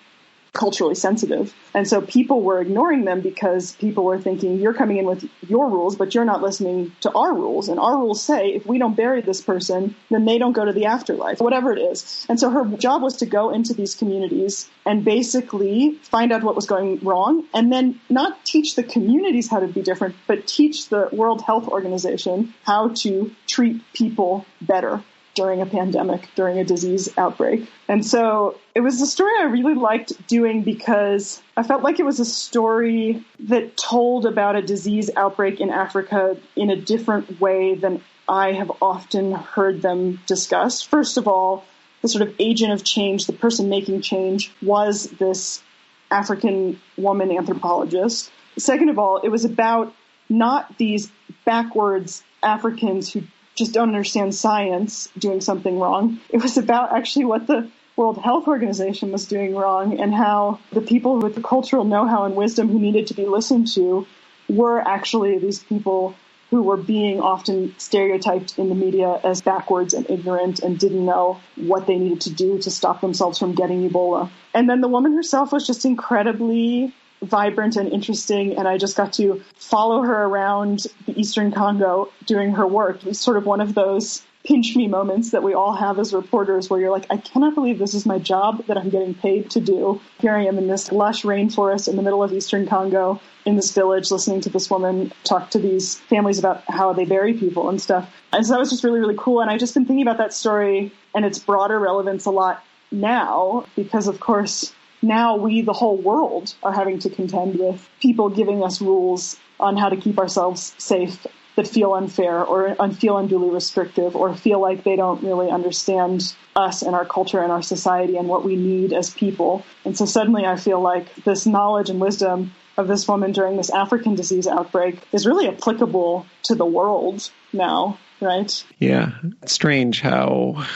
culturally sensitive. And so people were ignoring them because people were thinking, you're coming in with your rules, but you're not listening to our rules. And our rules say, if we don't bury this person, then they don't go to the afterlife, whatever it is. And so her job was to go into these communities and basically find out what was going wrong, and then not teach the communities how to be different, but teach the World Health Organization how to treat people better during a pandemic, during a disease outbreak. And so it was a story I really liked doing because I felt like it was a story that told about a disease outbreak in Africa in a different way than I have often heard them discussed. First of all, the sort of agent of change, the person making change, was this African woman anthropologist. Second of all, it was about not these backwards Africans who just don't understand science doing something wrong. It was about actually what the World Health Organization was doing wrong and how the people with the cultural know-how and wisdom who needed to be listened to were actually these people who were being often stereotyped in the media as backwards and ignorant and didn't know what they needed to do to stop themselves from getting Ebola. And then the woman herself was just incredibly vibrant and interesting, and I just got to follow her around the Eastern Congo doing her work. It was sort of one of those pinch me moments that we all have as reporters where you're like, I cannot believe this is my job that I'm getting paid to do. Here I am in this lush rainforest in the middle of Eastern Congo in this village listening to this woman talk to these families about how they bury people and stuff. And so that was just really, really cool. And I've just been thinking about that story and its broader relevance a lot now because, of course, now we, the whole world, are having to contend with people giving us rules on how to keep ourselves safe that feel unfair or feel unduly restrictive or feel like they don't really understand us and our culture and our society and what we need as people. And so suddenly I feel like this knowledge and wisdom of this woman during this African disease outbreak is really applicable to the world now, right? Yeah. It's strange how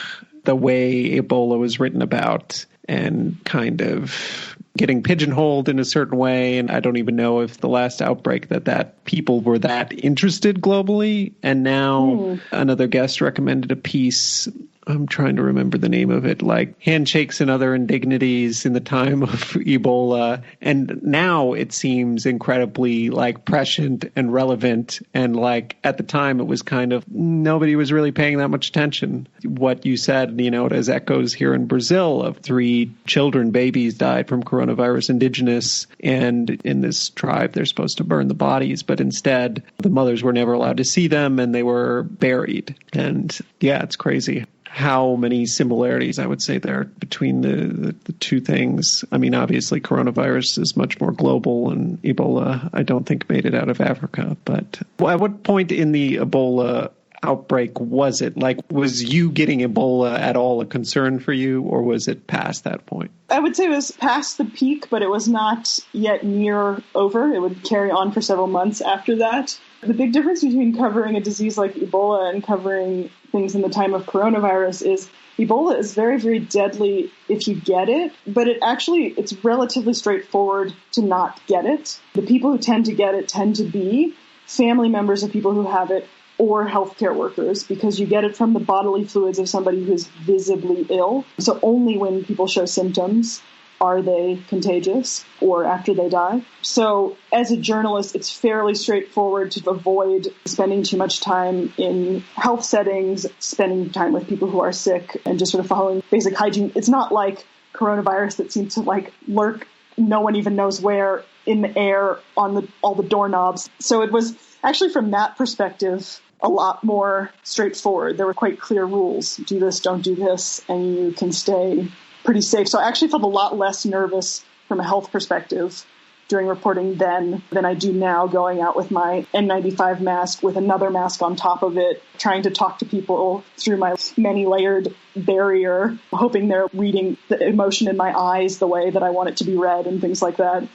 the way Ebola was written about and kind of getting pigeonholed in a certain way. And I don't even know if the last outbreak that people were that interested globally. And now another guest recommended a piece. I'm trying to remember the name of it, like Handshakes and Other Indignities in the Time of Ebola. And now it seems incredibly like prescient and relevant. And like at the time it was kind of nobody was really paying that much attention. What you said, it has echoes here in Brazil of 3 children, babies died from coronavirus indigenous. And in this tribe, they're supposed to burn the bodies, but instead the mothers were never allowed to see them and they were buried. And yeah, it's crazy how many similarities I would say there between the two things. I mean, obviously coronavirus is much more global and Ebola, I don't think made it out of Africa. But at what point in the Ebola outbreak was it? Like, was you getting Ebola at all a concern for you, or was it past that point? I would say it was past the peak, but it was not yet near over. It would carry on for several months after that. The big difference between covering a disease like Ebola and covering things in the time of coronavirus is Ebola is very, very deadly if you get it, but it's relatively straightforward to not get it. The people who tend to get it tend to be family members of people who have it or healthcare workers, because you get it from the bodily fluids of somebody who's visibly ill. So only when people show symptoms are they contagious or after they die. So as a journalist, it's fairly straightforward to avoid spending too much time in health settings, spending time with people who are sick, and just sort of following basic hygiene. It's not like coronavirus that seems to lurk, no one even knows where, in the air, on all the doorknobs. So it was actually, from that perspective, a lot more straightforward. There were quite clear rules. Do this, don't do this, and you can stay pretty safe. So I actually felt a lot less nervous from a health perspective doing reporting then than I do now, going out with my N95 mask with another mask on top of it, trying to talk to people through my many-layered barrier, hoping they're reading the emotion in my eyes the way that I want it to be read and things like that.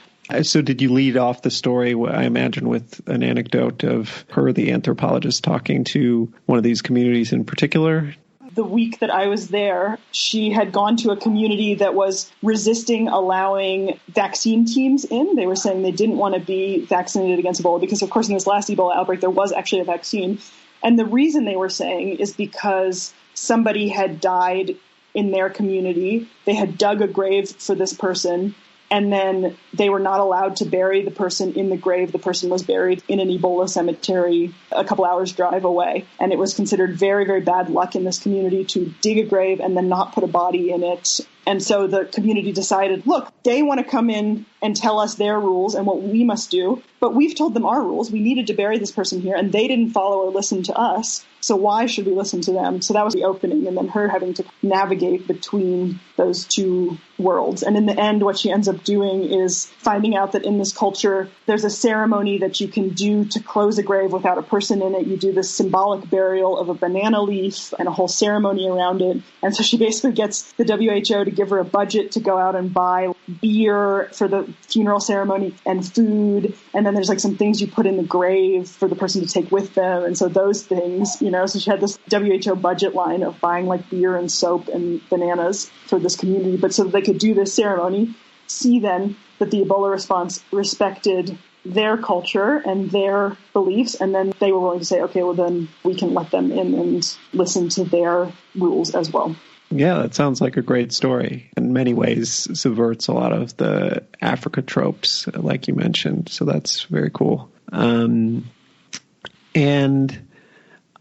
So did you lead off the story, I imagine, with an anecdote of her, the anthropologist, talking to one of these communities in particular? The week that I was there, she had gone to a community that was resisting allowing vaccine teams in. They were saying they didn't want to be vaccinated against Ebola because, of course, in this last Ebola outbreak, there was actually a vaccine. And the reason they were saying is because somebody had died in their community. They had dug a grave for this person, and then they were not allowed to bury the person in the grave. The person was buried in an Ebola cemetery a couple hours drive away. And it was considered very, very bad luck in this community to dig a grave and then not put a body in it. And so the community decided, look, they want to come in and tell us their rules and what we must do, but we've told them our rules. We needed to bury this person here, and they didn't follow or listen to us. So why should we listen to them? So that was the opening, and then her having to navigate between those two worlds. And in the end, what she ends up doing is finding out that in this culture, there's a ceremony that you can do to close a grave without a person in it. You do this symbolic burial of a banana leaf and a whole ceremony around it. And so she basically gets the WHO to give her a budget to go out and buy beer for the funeral ceremony and food. And then there's like some things you put in the grave for the person to take with them. And so those things, so she had this WHO budget line of buying like beer and soap and bananas for this community, but so that they could do this ceremony, see then that the Ebola response respected their culture and their beliefs, and then they were willing to say, okay, well then we can let them in and listen to their rules as well. Yeah, that sounds like a great story. In many ways, subverts a lot of the Africa tropes, like you mentioned. So that's very cool. And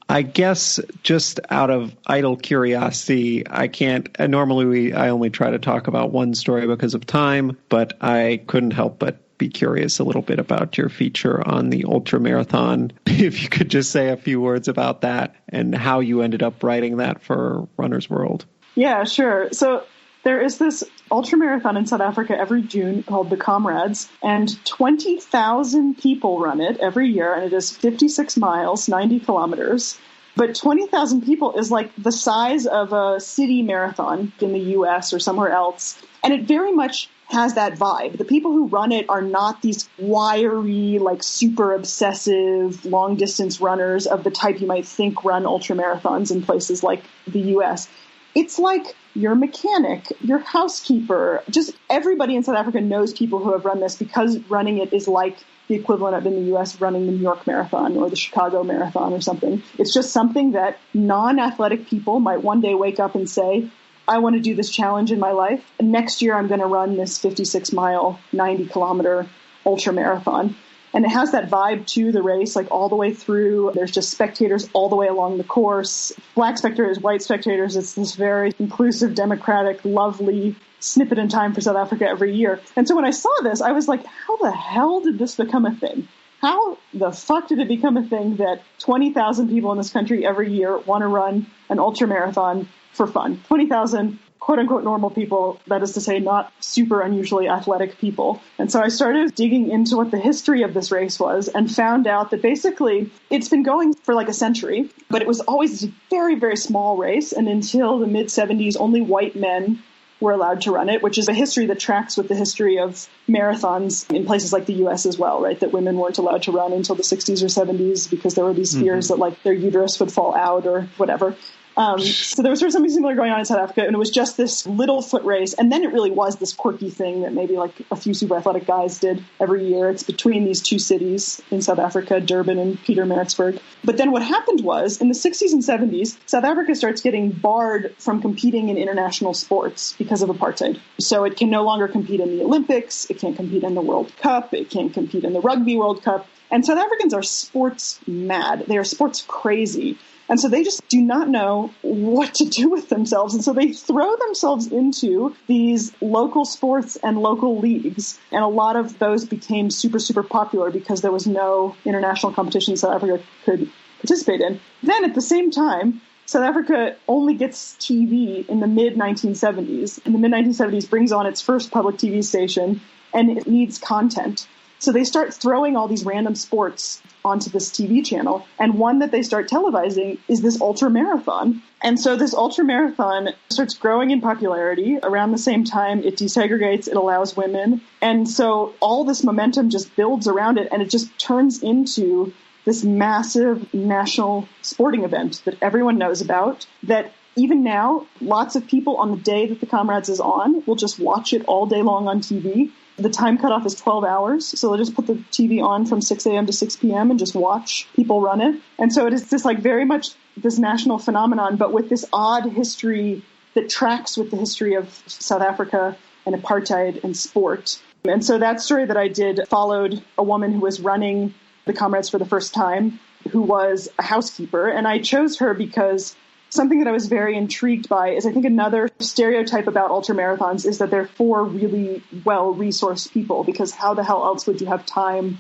I guess just out of idle curiosity, I only try to talk about one story because of time, but I couldn't help but be curious a little bit about your feature on the ultramarathon. If you could just say a few words about that and how you ended up writing that for Runner's World. Yeah, sure. So there is this ultramarathon in South Africa every June called the Comrades, and 20,000 people run it every year, and it is 56 miles, 90 kilometers. But 20,000 people is like the size of a city marathon in the U.S. or somewhere else, and it very much has that vibe. The people who run it are not these wiry, like super obsessive, long-distance runners of the type you might think run ultramarathons in places like the U.S. It's like your mechanic, your housekeeper, just everybody in South Africa knows people who have run this because running it is like the equivalent of in the U.S. running the New York Marathon or the Chicago Marathon or something. It's just something that non-athletic people might one day wake up and say, I want to do this challenge in my life. And next year I'm going to run this 56-mile, 90-kilometer ultramarathon. And it has that vibe to the race, like all the way through. There's just spectators all the way along the course. Black spectators, white spectators. It's this very inclusive, democratic, lovely snippet in time for South Africa every year. And so when I saw this, I was like, how the hell did this become a thing? How the fuck did it become a thing that 20,000 people in this country every year want to run an ultramarathon for fun? 20,000 quote-unquote normal people, that is to say, not super unusually athletic people. And so I started digging into what the history of this race was and found out that basically it's been going for like a century, but it was always a very, very small race. And until the mid-70s, only white men were allowed to run it, which is a history that tracks with the history of marathons in places like the U.S. as well, right? That women weren't allowed to run until the 60s or 70s because there were these fears that like their uterus would fall out or whatever. So there was sort of something similar going on in South Africa, and it was just this little foot race. And then it really was this quirky thing that maybe like a few super athletic guys did every year. It's between these two cities in South Africa, Durban and Pietermaritzburg. But then what happened was in the 60s and 70s, South Africa starts getting barred from competing in international sports because of apartheid. So it can no longer compete in the Olympics. It can't compete in the World Cup. It can't compete in the Rugby World Cup. And South Africans are sports mad. They are sports crazy. And so they just do not know what to do with themselves. And so they throw themselves into these local sports and local leagues. And a lot of those became super, super popular because there was no international competition South Africa could participate in. Then at the same time, South Africa only gets TV in the mid-1970s. In the mid-1970s, brings on its first public TV station. and it needs content. So they start throwing all these random sports onto this TV channel. And one that they start televising is this ultramarathon. And so this ultramarathon starts growing in popularity. Around the same time, it desegregates, it allows women. And so all this momentum just builds around it, and it just turns into this massive national sporting event that everyone knows about, that even now, lots of people on the day that the Comrades is on will just watch it all day long on TV. The time cutoff is 12 hours, so they'll just put the TV on from 6 a.m. to 6 p.m. and just watch people run it. And so it is this like very much this national phenomenon, but with this odd history that tracks with the history of South Africa and apartheid and sport. And so that story that I did followed a woman who was running the Comrades for the first time, who was a housekeeper. And I chose her because something that I was very intrigued by is I think another stereotype about ultramarathons is that they're for really well-resourced people, because how the hell else would you have time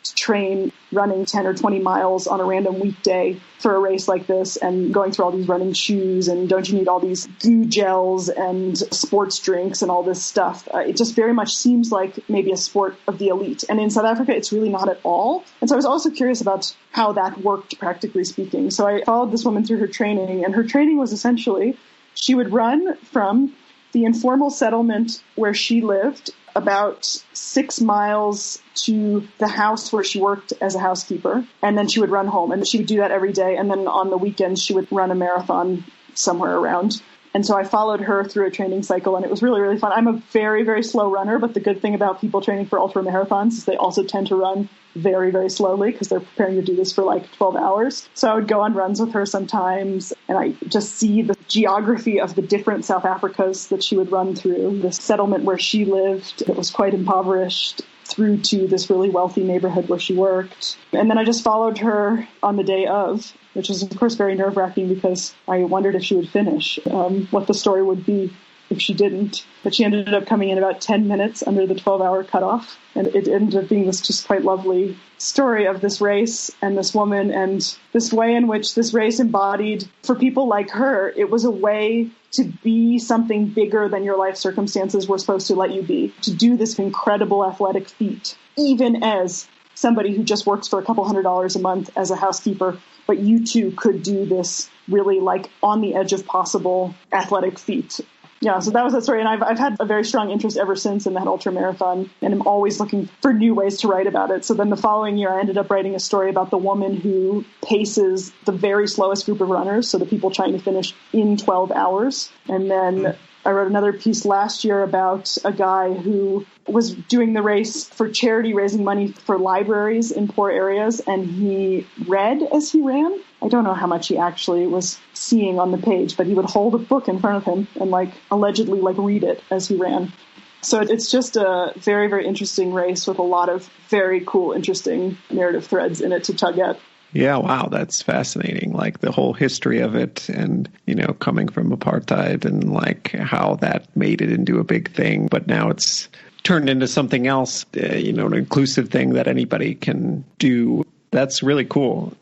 to train running 10 or 20 miles on a random weekday for a race like this and going through all these running shoes, and don't you need all these goo gels and sports drinks and all this stuff? It just very much seems like maybe a sport of the elite. And in South Africa, it's really not at all. And so I was also curious about how that worked, practically speaking. So I followed this woman through her training, and her training was essentially she would run from the informal settlement where she lived about 6 miles to the house where she worked as a housekeeper, and then she would run home, and she would do that every day, and then on the weekends she would run a marathon somewhere around. And so I followed her through a training cycle, and it was really, really fun. I'm a very, very slow runner, but the good thing about people training for ultra marathons is they also tend to run very, very slowly because they're preparing to do this for like 12 hours. So I would go on runs with her sometimes, and I just see the geography of the different South Africas that she would run through, the settlement where she lived that was quite impoverished, through to this really wealthy neighborhood where she worked. And then I just followed her on the day of, which was, of course, very nerve-wracking because I wondered if she would finish, what the story would be if she didn't. But she ended up coming in about 10 minutes under the 12-hour cutoff. And it ended up being this just quite lovely story of this race and this woman and this way in which this race embodied, for people like her, it was a way to be something bigger than your life circumstances were supposed to let you be, to do this incredible athletic feat, even as somebody who just works for a couple $100s a month as a housekeeper, but you too could do this really like on the edge of possible athletic feat. Yeah, so that was that story, and I've had a very strong interest ever since in that ultramarathon, and I'm always looking for new ways to write about it. So then the following year, I ended up writing a story about the woman who paces the very slowest group of runners, so the people trying to finish in 12 hours. And then I wrote another piece last year about a guy who was doing the race for charity, raising money for libraries in poor areas, and he read as he ran. I don't know how much he actually was seeing on the page, but he would hold a book in front of him and allegedly read it as he ran. So it's just a very, very interesting race with a lot of very cool, interesting narrative threads in it to tug at. Yeah, wow, that's fascinating. The whole history of it and, coming from apartheid and how that made it into a big thing, but now it's turned into something else, an inclusive thing that anybody can do. That's really cool.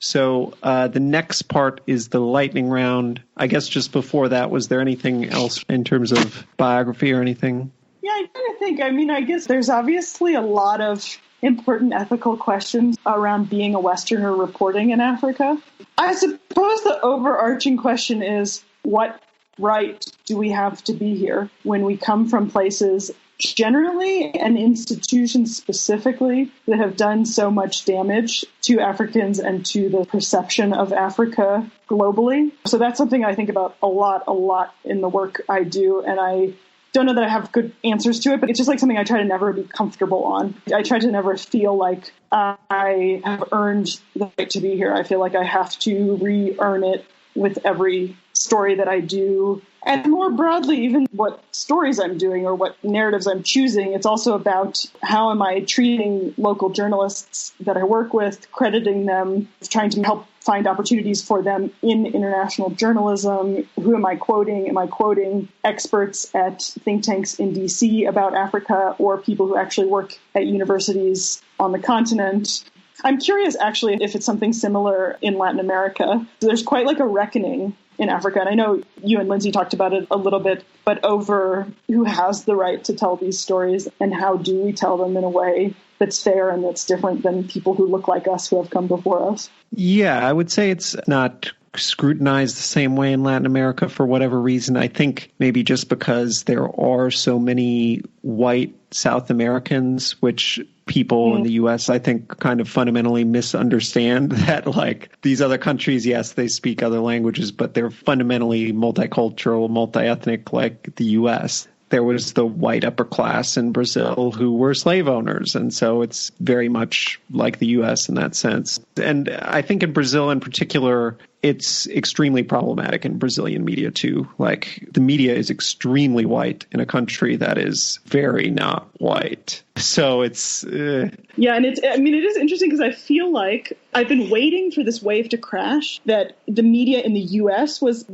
So the next part is the lightning round. I guess just before that, was there anything else in terms of biography or anything? Yeah, I kind of think, I guess there's obviously a lot of important ethical questions around being a Westerner reporting in Africa. I suppose the overarching question is, what right do we have to be here when we come from places generally and institutions specifically that have done so much damage to Africans and to the perception of Africa globally? So that's something I think about a lot in the work I do, and I don't know that I have good answers to it, but it's just something I try to never be comfortable on. I try to never feel like I have earned the right to be here. I feel like I have to re-earn it with every story that I do. And more broadly, even what stories I'm doing or what narratives I'm choosing, it's also about how am I treating local journalists that I work with, crediting them, trying to help find opportunities for them in international journalism. Who am I quoting? Am I quoting experts at think tanks in DC about Africa or people who actually work at universities on the continent? I'm curious, actually, if it's something similar in Latin America. There's quite a reckoning in Africa. And I know you and Lindsay talked about it a little bit, but over who has the right to tell these stories and how do we tell them in a way that's fair and that's different than people who look like us who have come before us. Yeah, I would say it's not scrutinized the same way in Latin America for whatever reason. I think maybe just because there are so many white South Americans, which people in the U.S., I think, kind of fundamentally misunderstand that, like, these other countries, yes, they speak other languages, but they're fundamentally multicultural, multi-ethnic like the U.S. There was the white upper class in Brazil who were slave owners. And so it's very much like the U.S. in that sense. And I think in Brazil in particular, it's extremely problematic in Brazilian media, too. Like, the media is extremely white in a country that is very not white. So it's... Yeah, and it is interesting because I feel like I've been waiting for this wave to crash, that the media in the U.S. was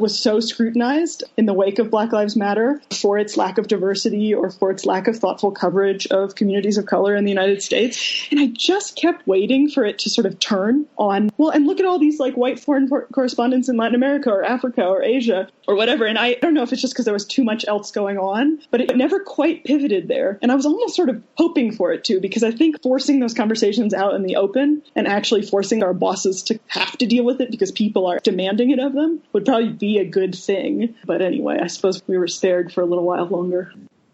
so scrutinized in the wake of Black Lives Matter for its lack of diversity or for its lack of thoughtful coverage of communities of color in the United States. And I just kept waiting for it to sort of turn on, well, and look at all these like white foreign correspondents in Latin America or Africa or Asia or whatever. And I don't know if it's just because there was too much else going on, but it never quite pivoted there. And I was almost sort of hoping for it to, because I think forcing those conversations out in the open and actually forcing our bosses to have to deal with it because people are demanding it of them would probably be a good thing. But anyway, I suppose we were spared for a little while longer.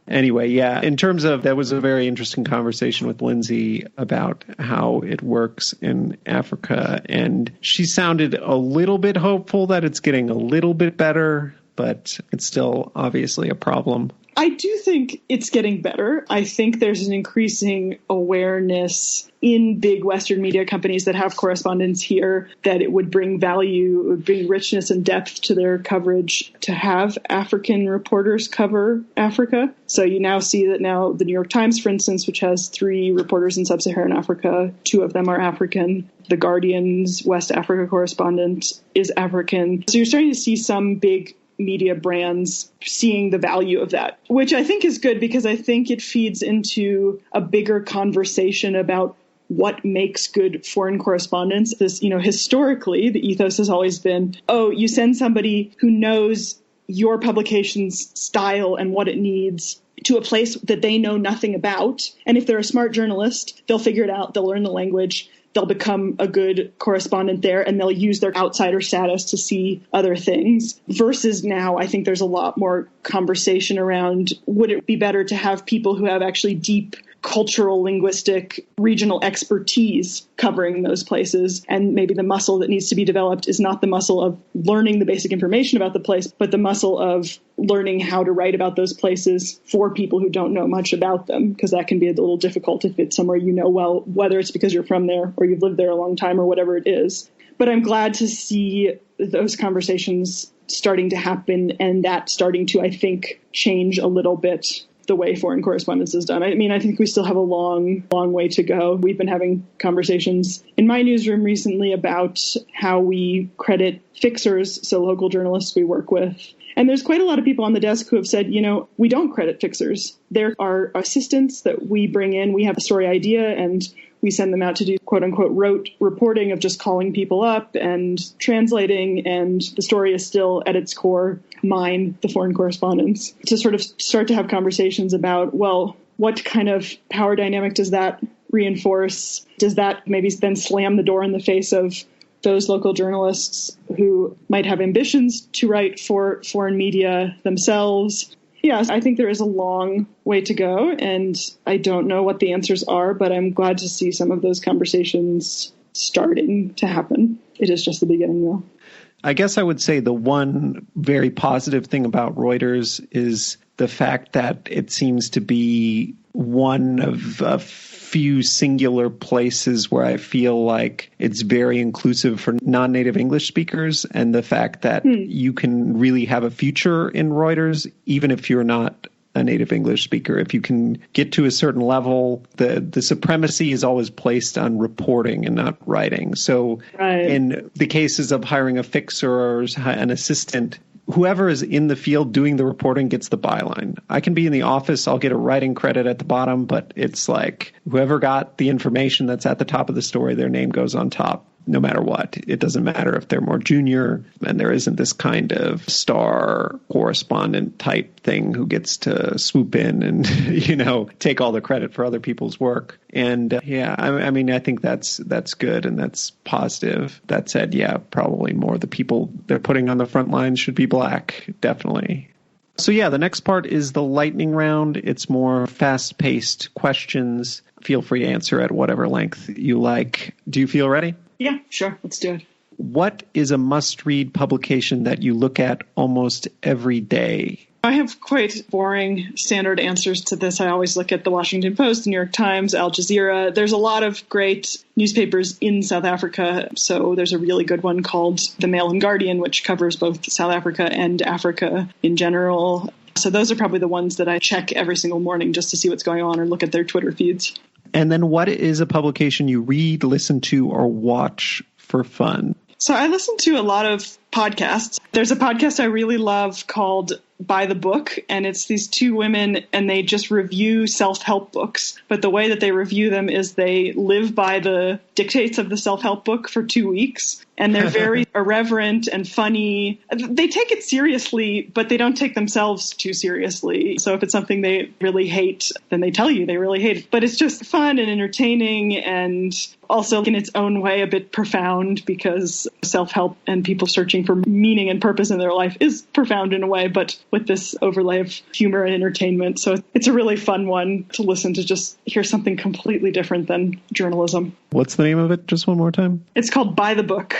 Anyway, yeah, in terms of, that was a very interesting conversation with Lindsay about how it works in Africa. And she sounded a little bit hopeful that it's getting a little bit better, but it's still obviously a problem. I do think it's getting better. I think there's an increasing awareness in big Western media companies that have correspondents here that it would bring value, it would bring richness and depth to their coverage to have African reporters cover Africa. So you now see that now the New York Times, for instance, which has 3 reporters in sub-Saharan Africa, 2 of them are African. The Guardian's West Africa correspondent is African. So you're starting to see some big media brands seeing the value of that, which I think is good because I think it feeds into a bigger conversation about what makes good foreign correspondence. This, historically, the ethos has always been, oh, you send somebody who knows your publication's style and what it needs to a place that they know nothing about. And if they're a smart journalist, they'll figure it out, they'll learn the language, they'll become a good correspondent there, and they'll use their outsider status to see other things. Versus now, I think there's a lot more conversation around, would it be better to have people who have actually deep cultural, linguistic, regional expertise covering those places? And maybe the muscle that needs to be developed is not the muscle of learning the basic information about the place, but the muscle of learning how to write about those places for people who don't know much about them, because that can be a little difficult if it's somewhere you know well, whether it's because you're from there or you've lived there a long time or whatever it is. But I'm glad to see those conversations starting to happen and that starting to, I think, change a little bit the way foreign correspondence is done. I mean, I think we still have a long, long way to go. We've been having conversations in my newsroom recently about how we credit fixers, so local journalists we work with. And there's quite a lot of people on the desk who have said, we don't credit fixers. There are assistants that we bring in. We have a story idea and we send them out to do quote unquote rote reporting of just calling people up and translating. And the story is still at its core mine, the foreign correspondence, to sort of start to have conversations about, well, what kind of power dynamic does that reinforce? Does that maybe then slam the door in the face of those local journalists who might have ambitions to write for foreign media themselves? Yes, I think there is a long way to go, and I don't know what the answers are, but I'm glad to see some of those conversations starting to happen. It is just the beginning, though. I guess I would say the one very positive thing about Reuters is the fact that it seems to be one of a few singular places where I feel like it's very inclusive for non-native English speakers, and the fact that you can really have a future in Reuters, even if you're not a native English speaker. If you can get to a certain level, the supremacy is always placed on reporting and not writing. So in the cases of hiring a fixer or an assistant, whoever is in the field doing the reporting gets the byline. I can be in the office, I'll get a writing credit at the bottom, but it's like whoever got the information that's at the top of the story, their name goes on top. no matter what. It doesn't matter if they're more junior and there isn't this kind of star correspondent type thing who gets to swoop in and, take all the credit for other people's work. And I think that's good and that's positive. That said, probably more the people they're putting on the front lines should be Black, definitely. So the next part is the lightning round. It's more fast-paced questions. Feel free to answer at whatever length you like. Do you feel ready? Yeah, sure. Let's do it. What is a must-read publication that you look at almost every day? I have quite boring standard answers to this. I always look at the Washington Post, the New York Times, Al Jazeera. There's a lot of great newspapers in South Africa. So there's a really good one called The Mail and Guardian, which covers both South Africa and Africa in general. So those are probably the ones that I check every single morning just to see what's going on or look at their Twitter feeds. And then what is a publication you read, listen to, or watch for fun? So I listen to a lot of podcasts. There's a podcast I really love called By the Book, and it's these two women, and they just review self-help books. But the way that they review them is they live by the dictates of the self-help book for 2 weeks, and they're very irreverent and funny. They take it seriously, but they don't take themselves too seriously. So if it's something they really hate, then they tell you they really hate it. But it's just fun and entertaining, and also in its own way a bit profound, because self-help and people searching for meaning and purpose in their life is profound in a way, but with this overlay of humor and entertainment. So it's a really fun one to listen to, just hear something completely different than journalism. What's the name of it? Just one more time. It's called By the Book.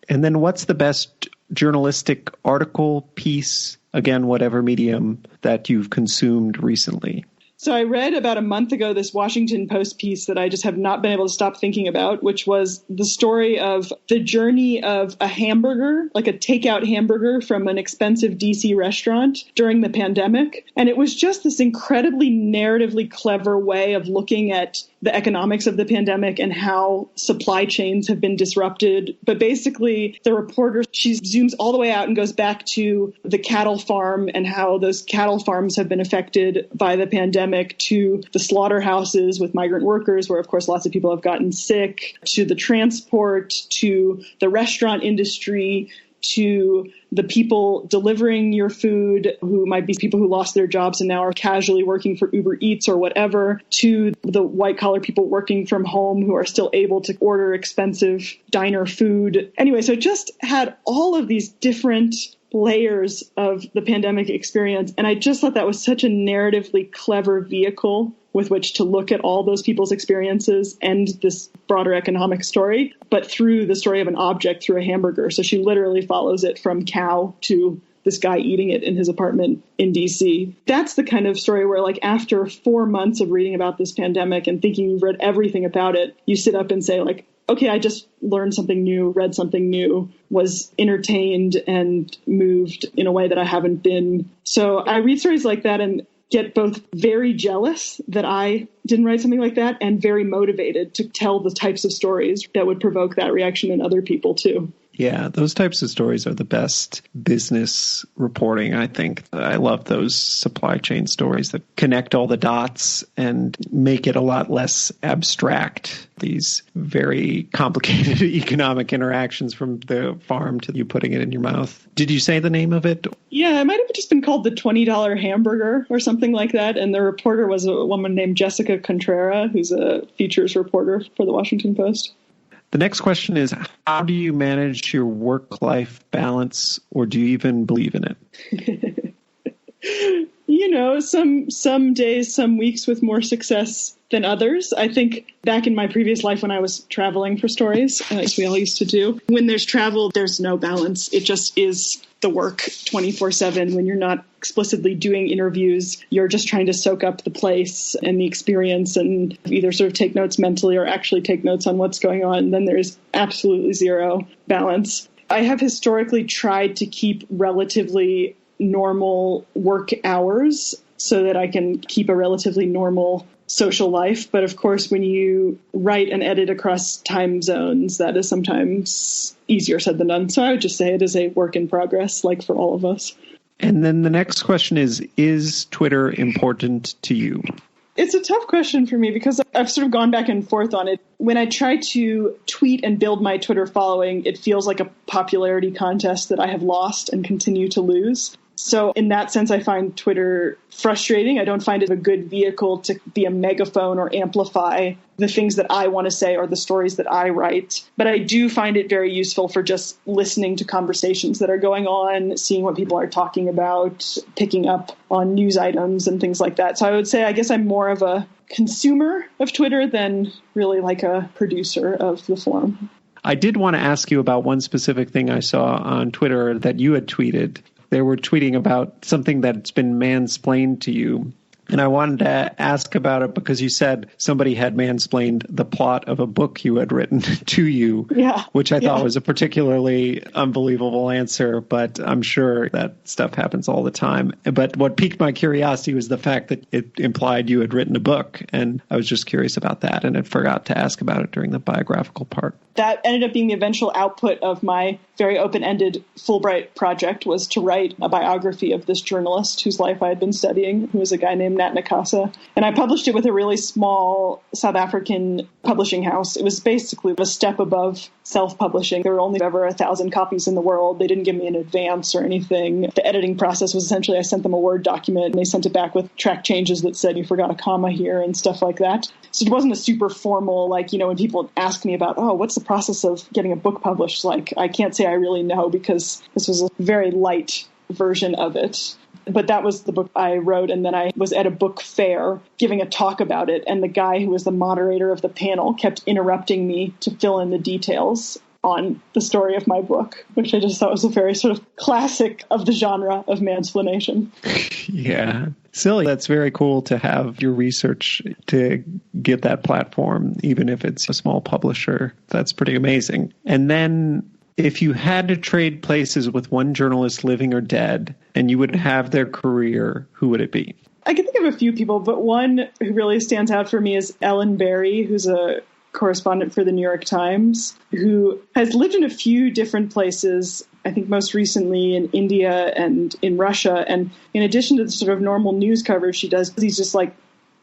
And then what's the best journalistic article, piece, again, whatever medium, that you've consumed recently? So I read about a month ago this Washington Post piece that I just have not been able to stop thinking about, which was the story of the journey of a hamburger, like a takeout hamburger from an expensive DC restaurant during the pandemic. And it was just this incredibly narratively clever way of looking at the economics of the pandemic and how supply chains have been disrupted. But basically, the reporter, she zooms all the way out and goes back to the cattle farm and how those cattle farms have been affected by the pandemic, to the slaughterhouses with migrant workers, where, of course, lots of people have gotten sick, to the transport, to the restaurant industry, to the people delivering your food, who might be people who lost their jobs and now are casually working for Uber Eats or whatever, to the white-collar people working from home who are still able to order expensive diner food. Anyway, so it just had all of these different layers of the pandemic experience, and I just thought that was such a narratively clever vehicle with which to look at all those people's experiences and this broader economic story, but through the story of an object, through a hamburger. So she literally follows it from cow to this guy eating it in his apartment in DC. That's the kind of story where, like, after 4 months of reading about this pandemic and thinking you've read everything about it, you sit up and say, like, okay, I just learned something new, read something new, was entertained and moved in a way that I haven't been. So I read stories like that and get both very jealous that I didn't write something like that and very motivated to tell the types of stories that would provoke that reaction in other people too. Yeah, those types of stories are the best business reporting, I think. I love those supply chain stories that connect all the dots and make it a lot less abstract. These very complicated economic interactions from the farm to you putting it in your mouth. Did you say the name of it? Yeah, it might have just been called the $20 hamburger or something like that. And the reporter was a woman named Jessica Contrera, who's a features reporter for the Washington Post. The next question is, how do you manage your work-life balance, or do you even believe in it? Some days, some weeks with more success than others. I think back in my previous life when I was traveling for stories, as we all used to do, when there's travel, there's no balance. It just is the work 24/7. When you're not explicitly doing interviews, you're just trying to soak up the place and the experience and either sort of take notes mentally or actually take notes on what's going on. Then there's absolutely zero balance. I have historically tried to keep relatively normal work hours so that I can keep a relatively normal social life. But of course, when you write and edit across time zones, that is sometimes easier said than done. So I would just say it is a work in progress, like for all of us. And then the next question is Twitter important to you? It's a tough question for me because I've sort of gone back and forth on it. When I try to tweet and build my Twitter following, it feels like a popularity contest that I have lost and continue to lose. So in that sense, I find Twitter frustrating. I don't find it a good vehicle to be a megaphone or amplify the things that I want to say or the stories that I write. But I do find it very useful for just listening to conversations that are going on, seeing what people are talking about, picking up on news items and things like that. So I would say, I guess I'm more of a consumer of Twitter than really like a producer of the forum. I did want to ask you about one specific thing I saw on Twitter that you had tweeted. They were tweeting about something that's been mansplained to you. And I wanted to ask about it because you said somebody had mansplained the plot of a book you had written to you, which I thought was a particularly unbelievable answer, but I'm sure that stuff happens all the time. But what piqued my curiosity was the fact that it implied you had written a book, and I was just curious about that, and I forgot to ask about it during the biographical part. That ended up being the eventual output of my very open-ended Fulbright project, was to write a biography of this journalist whose life I had been studying, who was a guy named Nat Nakasa. And I published it with a really small South African publishing house. It was basically a step above self-publishing. There were only ever 1,000 copies in the world. They didn't give me an advance or anything. The editing process was essentially I sent them a Word document and they sent it back with track changes that said you forgot a comma here and stuff like that. So it wasn't a super formal, like, when people ask me about, what's the process of getting a book published? Like, I can't say I really know because this was a very light version of it. But that was the book I wrote, and then I was at a book fair giving a talk about it, and the guy who was the moderator of the panel kept interrupting me to fill in the details on the story of my book, which I just thought was a very sort of classic of the genre of mansplaination. Yeah. Silly. That's very cool to have your research to get that platform, even if it's a small publisher. That's pretty amazing. And then if you had to trade places with one journalist living or dead, and you would have their career, who would it be? I can think of a few people, but one who really stands out for me is Ellen Barry, who's a correspondent for the New York Times, who has lived in a few different places, I think most recently in India and in Russia. And in addition to the sort of normal news coverage she does, these just like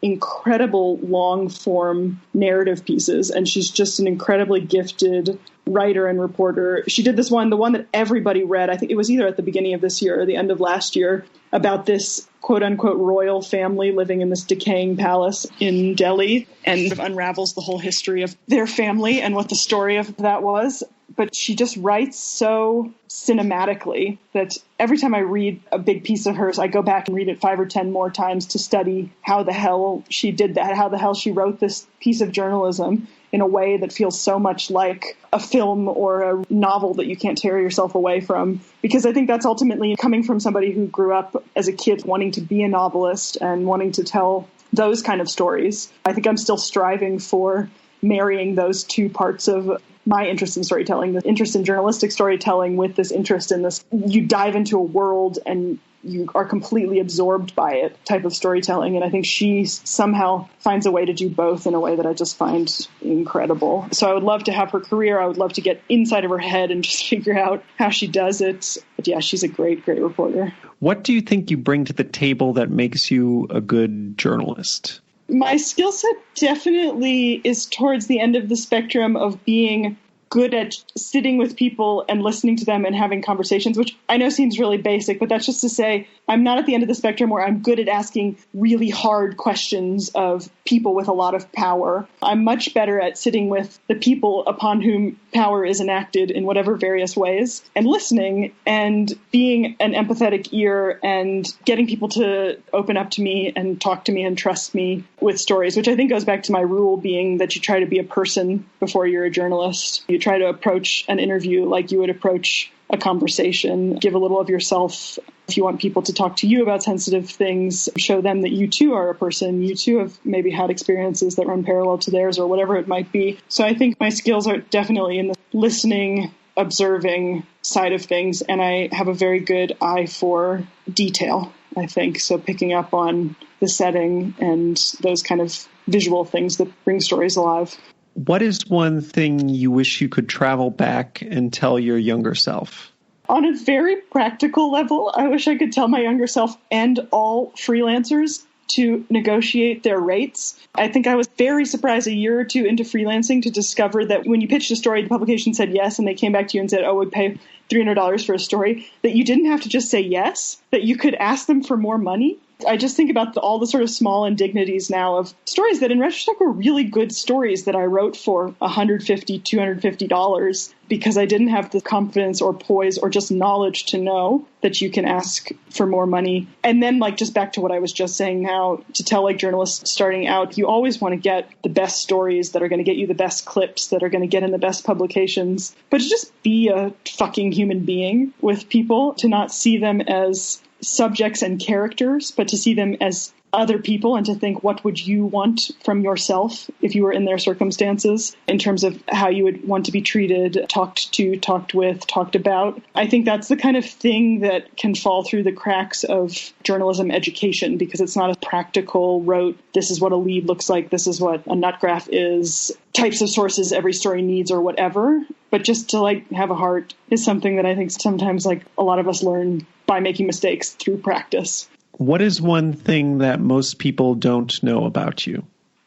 incredible long form narrative pieces. And she's just an incredibly gifted writer and reporter. She did this one, the one that everybody read, I think it was either at the beginning of this year or the end of last year, about this quote unquote royal family living in this decaying palace in Delhi, and unravels the whole history of their family and what the story of that was. But she just writes so cinematically that every time I read a big piece of hers, I go back and read it 5 or 10 more times to study how the hell she did that, how the hell she wrote this piece of journalism in a way that feels so much like a film or a novel that you can't tear yourself away from. Because I think that's ultimately coming from somebody who grew up as a kid wanting to be a novelist and wanting to tell those kind of stories. I think I'm still striving for marrying those two parts of my interest in storytelling, the interest in journalistic storytelling with this interest in this. You dive into a world and you are completely absorbed by it type of storytelling. And I think she somehow finds a way to do both in a way that I just find incredible. So I would love to have her career. I would love to get inside of her head and just figure out how she does it. But yeah, she's a great, great reporter. What do you think you bring to the table that makes you a good journalist? My skill set definitely is towards the end of the spectrum of being good at sitting with people and listening to them and having conversations, which I know seems really basic, but that's just to say I'm not at the end of the spectrum where I'm good at asking really hard questions of people with a lot of power. I'm much better at sitting with the people upon whom power is enacted in whatever various ways and listening and being an empathetic ear and getting people to open up to me and talk to me and trust me with stories, which I think goes back to my rule being that you try to be a person before you're a journalist. You try to approach an interview like you would approach a conversation, give a little of yourself. If you want people to talk to you about sensitive things, show them that you too are a person. You too have maybe had experiences that run parallel to theirs or whatever it might be. So I think my skills are definitely in the listening, observing side of things. And I have a very good eye for detail, I think. So picking up on the setting and those kind of visual things that bring stories alive. What is one thing you wish you could travel back and tell your younger self? On a very practical level, I wish I could tell my younger self and all freelancers to negotiate their rates. I think I was very surprised a year or two into freelancing to discover that when you pitched a story, the publication said yes, and they came back to you and said, oh, we'd pay $300 for a story, that you didn't have to just say yes, that you could ask them for more money. I just think about all the sort of small indignities now of stories that in retrospect were really good stories that I wrote for $150, $250 because I didn't have the confidence or poise or just knowledge to know that you can ask for more money. And then just back to what I was just saying now, to tell journalists starting out, you always want to get the best stories that are going to get you the best clips, that are going to get in the best publications, but to just be a fucking human being with people, to not see them as subjects and characters, but to see them as other people and to think, what would you want from yourself if you were in their circumstances in terms of how you would want to be treated, talked to, talked with, talked about. I think that's the kind of thing that can fall through the cracks of journalism education, because it's not a practical rote, this is what a lead looks like, this is what a nut graph is, types of sources every story needs or whatever. But just to have a heart is something that I think sometimes a lot of us learn by making mistakes through practice. What is one thing that most people don't know about you?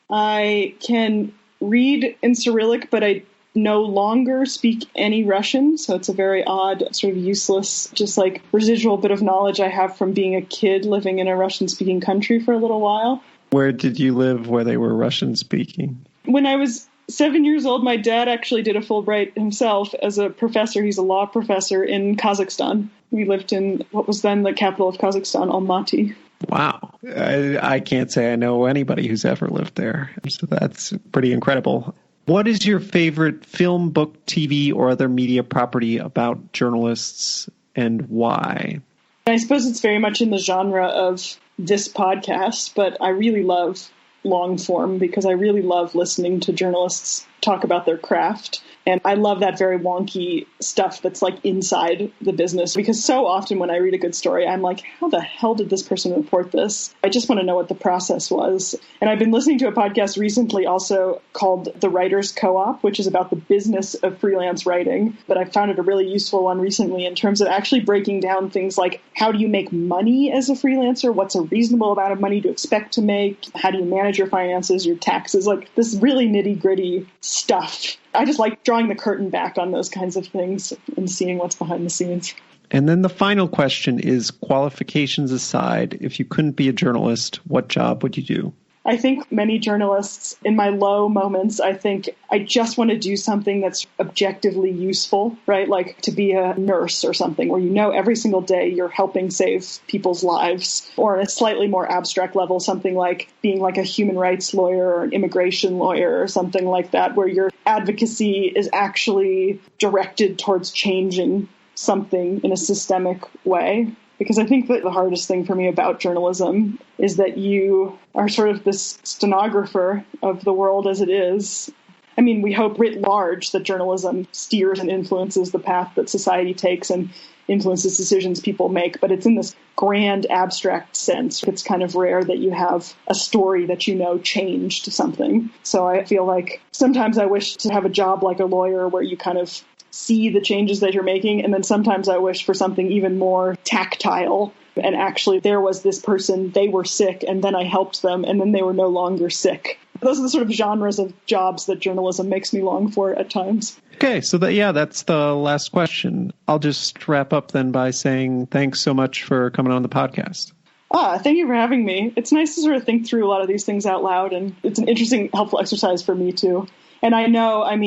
I can read in Cyrillic, but I no longer speak any Russian. So it's a very odd, sort of useless, just residual bit of knowledge I have from being a kid living in a Russian-speaking country for a little while. Where did you live where they were Russian-speaking? When I was 7 years old, my dad actually did a Fulbright himself as a professor. He's a law professor in Kazakhstan. We lived in what was then the capital of Kazakhstan, Almaty. Wow. I can't say I know anybody who's ever lived there. So that's pretty incredible. What is your favorite film, book, TV, or other media property about journalists, and why? I suppose it's very much in the genre of this podcast, but I really love long form because I really love listening to journalists talk about their craft. And I love that very wonky stuff that's inside the business, because so often when I read a good story, I'm like, how the hell did this person report this? I just want to know what the process was. And I've been listening to a podcast recently also called The Writer's Co-op, which is about the business of freelance writing. But I found it a really useful one recently in terms of actually breaking down things like, how do you make money as a freelancer? What's a reasonable amount of money to expect to make? How do you manage your finances, your taxes? This really nitty-gritty stuff. I just like drawing the curtain back on those kinds of things and seeing what's behind the scenes. And then the final question is, qualifications aside, if you couldn't be a journalist, what job would you do? I think many journalists, in my low moments, I think I just want to do something that's objectively useful, right? To be a nurse or something where every single day you're helping save people's lives. Or on a slightly more abstract level, something like being a human rights lawyer or an immigration lawyer or something like that, where your advocacy is actually directed towards changing something in a systemic way. Because I think that the hardest thing for me about journalism is that you are sort of this stenographer of the world as it is. I mean, we hope writ large that journalism steers and influences the path that society takes and influences decisions people make, but it's in this grand abstract sense. It's kind of rare that you have a story that changed something. So I feel like sometimes I wish to have a job like a lawyer where you kind of see the changes that you're making. And then sometimes I wish for something even more tactile. And actually, there was this person, they were sick, and then I helped them, and then they were no longer sick. Those are the sort of genres of jobs that journalism makes me long for at times. Okay, so that's the last question. I'll just wrap up then by saying thanks so much for coming on the podcast. Thank you for having me. It's nice to sort of think through a lot of these things out loud, and it's an interesting, helpful exercise for me too. And I know, I'm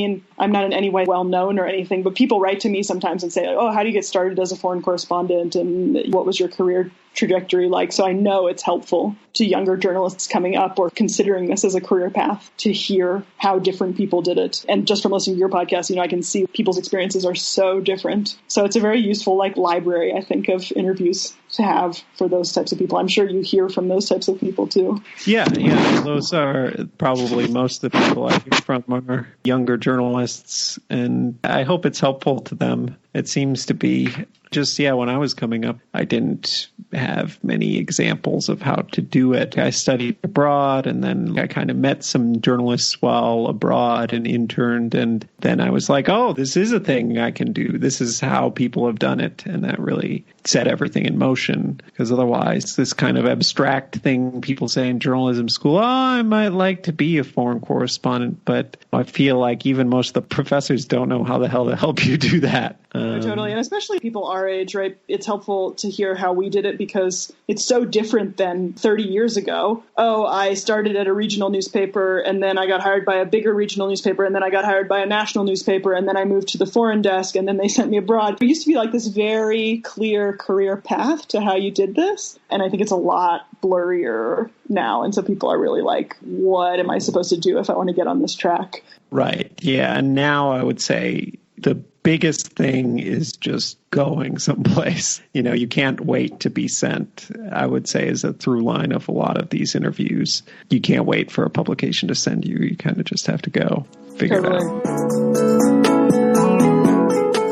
not in any way well known or anything, but people write to me sometimes and say, oh, how do you get started as a foreign correspondent? And what was your career trajectory like? So I know it's helpful to younger journalists coming up or considering this as a career path to hear how different people did it. And just from listening to your podcast, I can see people's experiences are so different. So it's a very useful library, I think, of interviews to have for those types of people. I'm sure you hear from those types of people too. Yeah. Those are probably most of the people I hear from are younger journalists, and I hope it's helpful to them. It seems to be. Just, when I was coming up, I didn't have many examples of how to do it. I studied abroad, and then I kind of met some journalists while abroad and interned. And then I was like, oh, this is a thing I can do. This is how people have done it. And that really set everything in motion, because otherwise this kind of abstract thing people say in journalism school, I might like to be a foreign correspondent, but I feel like even most of the professors don't know how the hell to help you do that. Totally. And especially people our age, right? It's helpful to hear how we did it because it's so different than 30 years ago. Oh, I started at a regional newspaper and then I got hired by a bigger regional newspaper and then I got hired by a national newspaper and then I moved to the foreign desk and then they sent me abroad. There used to be like this very clear career path to how you did this. And I think it's a lot blurrier now. And so people are really like, what am I supposed to do if I want to get on this track? Right. Yeah. And now I would say the biggest thing is just going someplace. You can't wait to be sent, I would say, is a through line of a lot of these interviews. You can't wait for a publication to send you. You kind of just have to go figure it out.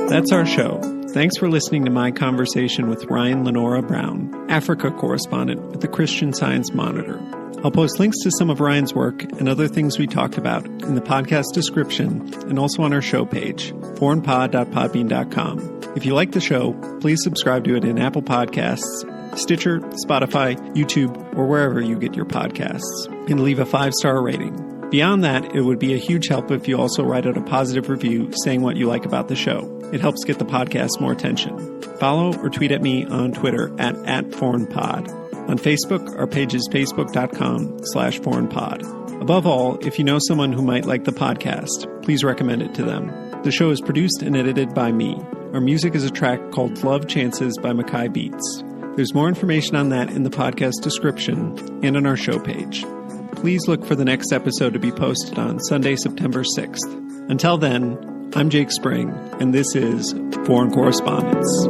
That's our show. Thanks for listening to my conversation with Lenora Brown, Africa correspondent with the Chrisitian Science Monitor. I'll post links to some of Ryan's work and other things we talked about in the podcast description and also on our show page, foreignpod.podbean.com. If you like the show, please subscribe to it in Apple Podcasts, Stitcher, Spotify, YouTube, or wherever you get your podcasts, and leave a 5-star rating. Beyond that, it would be a huge help if you also write out a positive review saying what you like about the show. It helps get the podcast more attention. Follow or tweet at me on Twitter at @foreignpod. On Facebook, our page is facebook.com/foreignpod. Above all, if you know someone who might like the podcast, please recommend it to them. The show is produced and edited by me. Our music is a track called Love Chances by Mackay Beats. There's more information on that in the podcast description and on our show page. Please look for the next episode to be posted on Sunday, September 6th. Until then, I'm Jake Spring, and this is Foreign Correspondence.